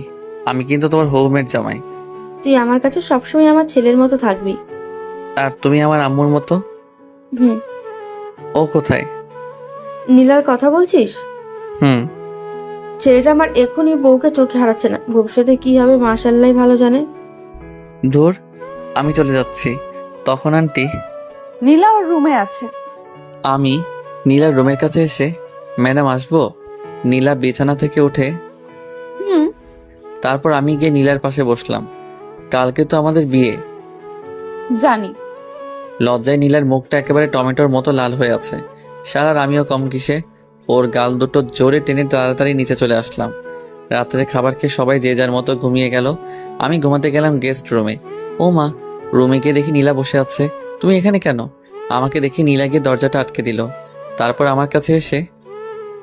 আমি কিন্তু তোমার হবুমের জামাই। তুই আমার কাছে সবসময় আমার ছেলের মতো থাকবি। আর তুমি আমার আম্মুর মতো। হুম। ও কোথায়? নীলার কথা বলছিস? ছেলেটা আমার এখনই বউকে চোখে হারাচ্ছে না, ভবিষ্যতে কি হবে মাশাআল্লাহ ভালো জানে। দূর, আমি চলে যাচ্ছি। তখন আন্টি, নীলা ওর রুমে আছে। আমি নীলার রুমের কাছে এসে, ম্যাডাম আসবো? নীলা বিছানা থেকে উঠে। তারপর আমি গিয়ে নীলার পাশে বসলাম। কালকে তো আমাদের বিয়ে। জানি। লজ্জায় নীলার মুখটা একেবারে টমেটোর মতো লাল হয়ে আছে। সারার আমিও কম কিসে। ওর গাল দুটো জোরে টেনে তাড়াতাড়ি নিচে চলে আসলাম। রাত্রে খাবার খেয়ে সবাই যে যার মতো ঘুমিয়ে গেল। আমি ঘুমাতে গেলাম গেস্ট রুমে। ও মা, রুমে গিয়ে দেখি নীলা বসে আছে। তুমি এখানে কেন? আমাকে দেখি নীলা গিয়ে দরজাটা আটকে দিল। তারপর আমার কাছে এসে,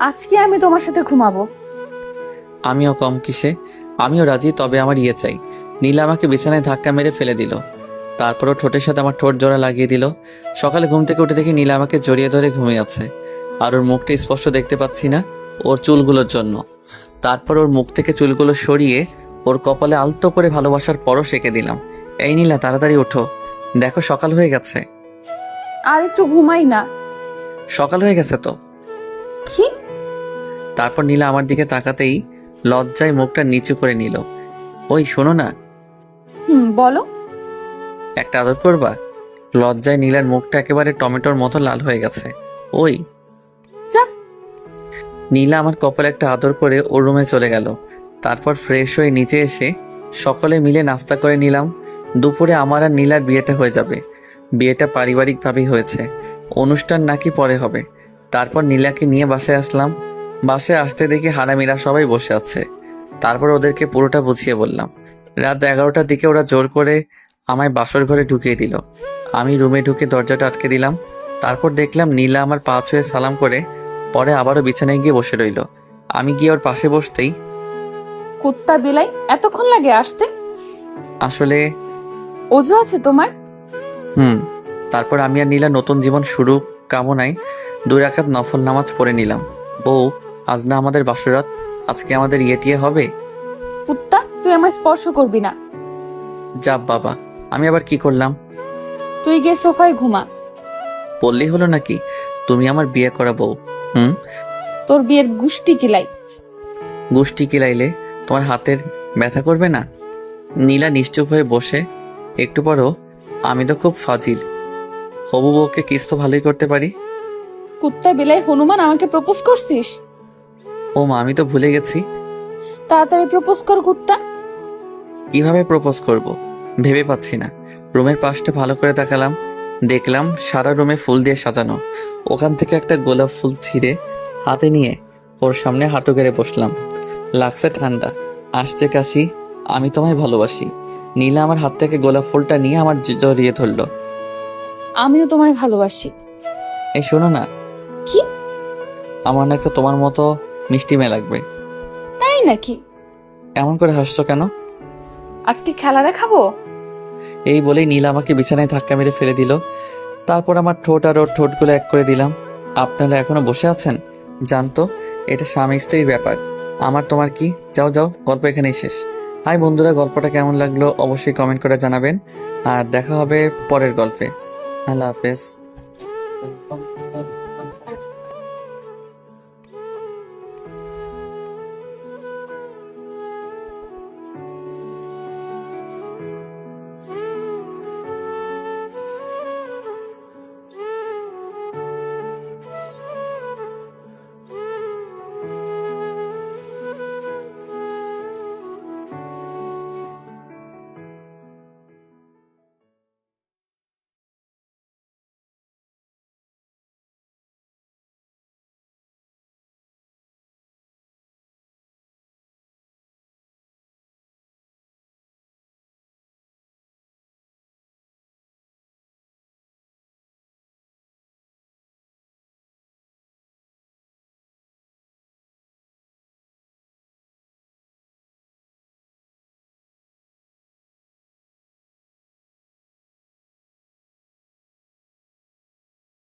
আজকে আমি তোমার সাথে ঘুমাবো। আমিও কম কিসে, আমিও রাজি, তবে আমার ইয়ে চাই। নীলা আমাকে বিছানায় ধাক্কা মেরে ফেলে দিল। তারপরও ঠোঁটের সাথে আমার ঠোঁট জোড়া লাগিয়ে দিল। সকালে ঘুম থেকে উঠে দেখি নীলা আমাকে জড়িয়ে ধরে ঘুমিয়ে আছে, আর ওর মুখটা স্পষ্ট দেখতে পাচ্ছি না ওর চুলগুলোর জন্য। তারপর ওর মুখ থেকে চুলগুলো সরিয়ে ওর কপালে আলতো করে ভালোবাসার পরশ এঁকে দিলাম। এই নীলা, তাড়াতাড়ি ওঠো, দেখো সকাল হয়ে গেছে। আর একটু ঘুমাই না। সকাল হয়ে গেছে তো। কি? তারপর নীলা আমার দিকে তাকাতেই লজ্জায় মুখটা নিচু করে নিল। ওই শোনো না। বলো। একটা আদর করবা? লজ্জায় নীলার মুখটা একেবারে টমেটোর মতো লাল হয়ে গেছে। ওই যা। নীলা আমার কপালে একটা আদর করে ওর রুমে চলে গেল। তারপর ফ্রেশ হয়ে নিচে এসে সকলে মিলে নাস্তা করে নিলাম। দুপুরে আমার আর নীলার বিয়েটা হয়ে যাবে। বিয়েটা পারিবারিকভাবেই হয়েছে, অনুষ্ঠান নাকি পরে হবে। তারপর নীলাকে নিয়ে বাসায় আসলাম। বাসায় আসতে দেখি হারামিরা সবাই বসে আছে। তারপর ওদেরকে পুরোটা বুঝিয়ে বললাম। রাত 11টার দিকে ওরা জোর করে আমায় বাসর ঘরে ঢুকিয়ে দিল। আমি রুমে ঢুকে দরজাটা আটকে দিলাম। তারপর দেখলাম নীলা আমার পা ছুঁয়ে সালাম করে পরে আবারও বিছানায় গিয়ে বসে রইল। আমি গিয়ে ওর পাশে বসতেই, কুত্তা বিলাই, এতক্ষণ লাগে আসতে? আসলে ওজু আছে তোমার? তারপর আমি আর নীলা নতুন জীবন শুরু কামনায় 2 রাকাত নফল নামাজ পড়ে নিলাম। বউ, আজ না আমাদের বাসরাত, আজকে আমাদের ইয়েটিয়ে হবে। কুত্তা, তুই আমায় স্পর্শ করবি না। যাব বাবা, আমি আবার কি করলাম? তুই গিয়ে সোফায় ঘুমা। বললেই হলো নাকি তুমি আমার বিয়ে করা বউ? তোর বিয়ের গুষ্টি কিলাই। গোষ্ঠী কিলাইলে তোমার হাতের ব্যথা করবে না? নীলা নিশ্চুপ হয়ে বসে। একটু পরও, আমি তো খুব ফাজিল, হবু বউকে কিস তো ভালোই করতে পারি। কুত্তা বিলাই হনুমান, আমাকে প্রপোজ করছিস? ও মা, আমি তো ভুলে গেছি। তাড়াতাড়ি প্রপোজ কর কুত্তা। কিভাবে প্রপোজ করব ভেবে পাচ্ছি না। রুমের পাশটা ভালো করে তাকালাম, দেখলাম সারা রুমে ফুল দিয়ে সাজানো। ওখান থেকে একটা গোলাপ ফুল ছিঁড়ে হাতে নিয়ে ওর সামনে হাঁটু গেড়ে বসলাম। লাগছে ঠান্ডা, আসছে কাশি, আমি তোমায় ভালোবাসি। নীলা আমার হাত থেকে গোলাপ ফুলটা নিয়ে আমার জড়িয়ে ধরলো। আমিও তোমায় ভালোবাসি। এই শোনো না, কি? আমার না একটা তোমার মতো মিষ্টি মেয়ে লাগবে। তাই নাকি? এমন করে হাসছো কেন? আজকে খেলা দেখাবো। এই বলেই নীলা আমাকে বিছানায় ধাক্কা মেরে ফেলে দিল। তারপর আমার ঠোঁট আর ওর ঠোঁটগুলো এক করে দিলাম। আপনারা এখনো বসে আছেন? জানতো এটা স্বামী স্ত্রীর ব্যাপার, আমার তোমার কি? যাও যাও, গল্প এখানেই শেষ। হাই বন্ধুরা, গল্পটা কেমন লাগলো অবশ্যই কমেন্ট করে জানাবেন, আর দেখা হবে পরের গল্পে। আল্লাহ হাফেজ।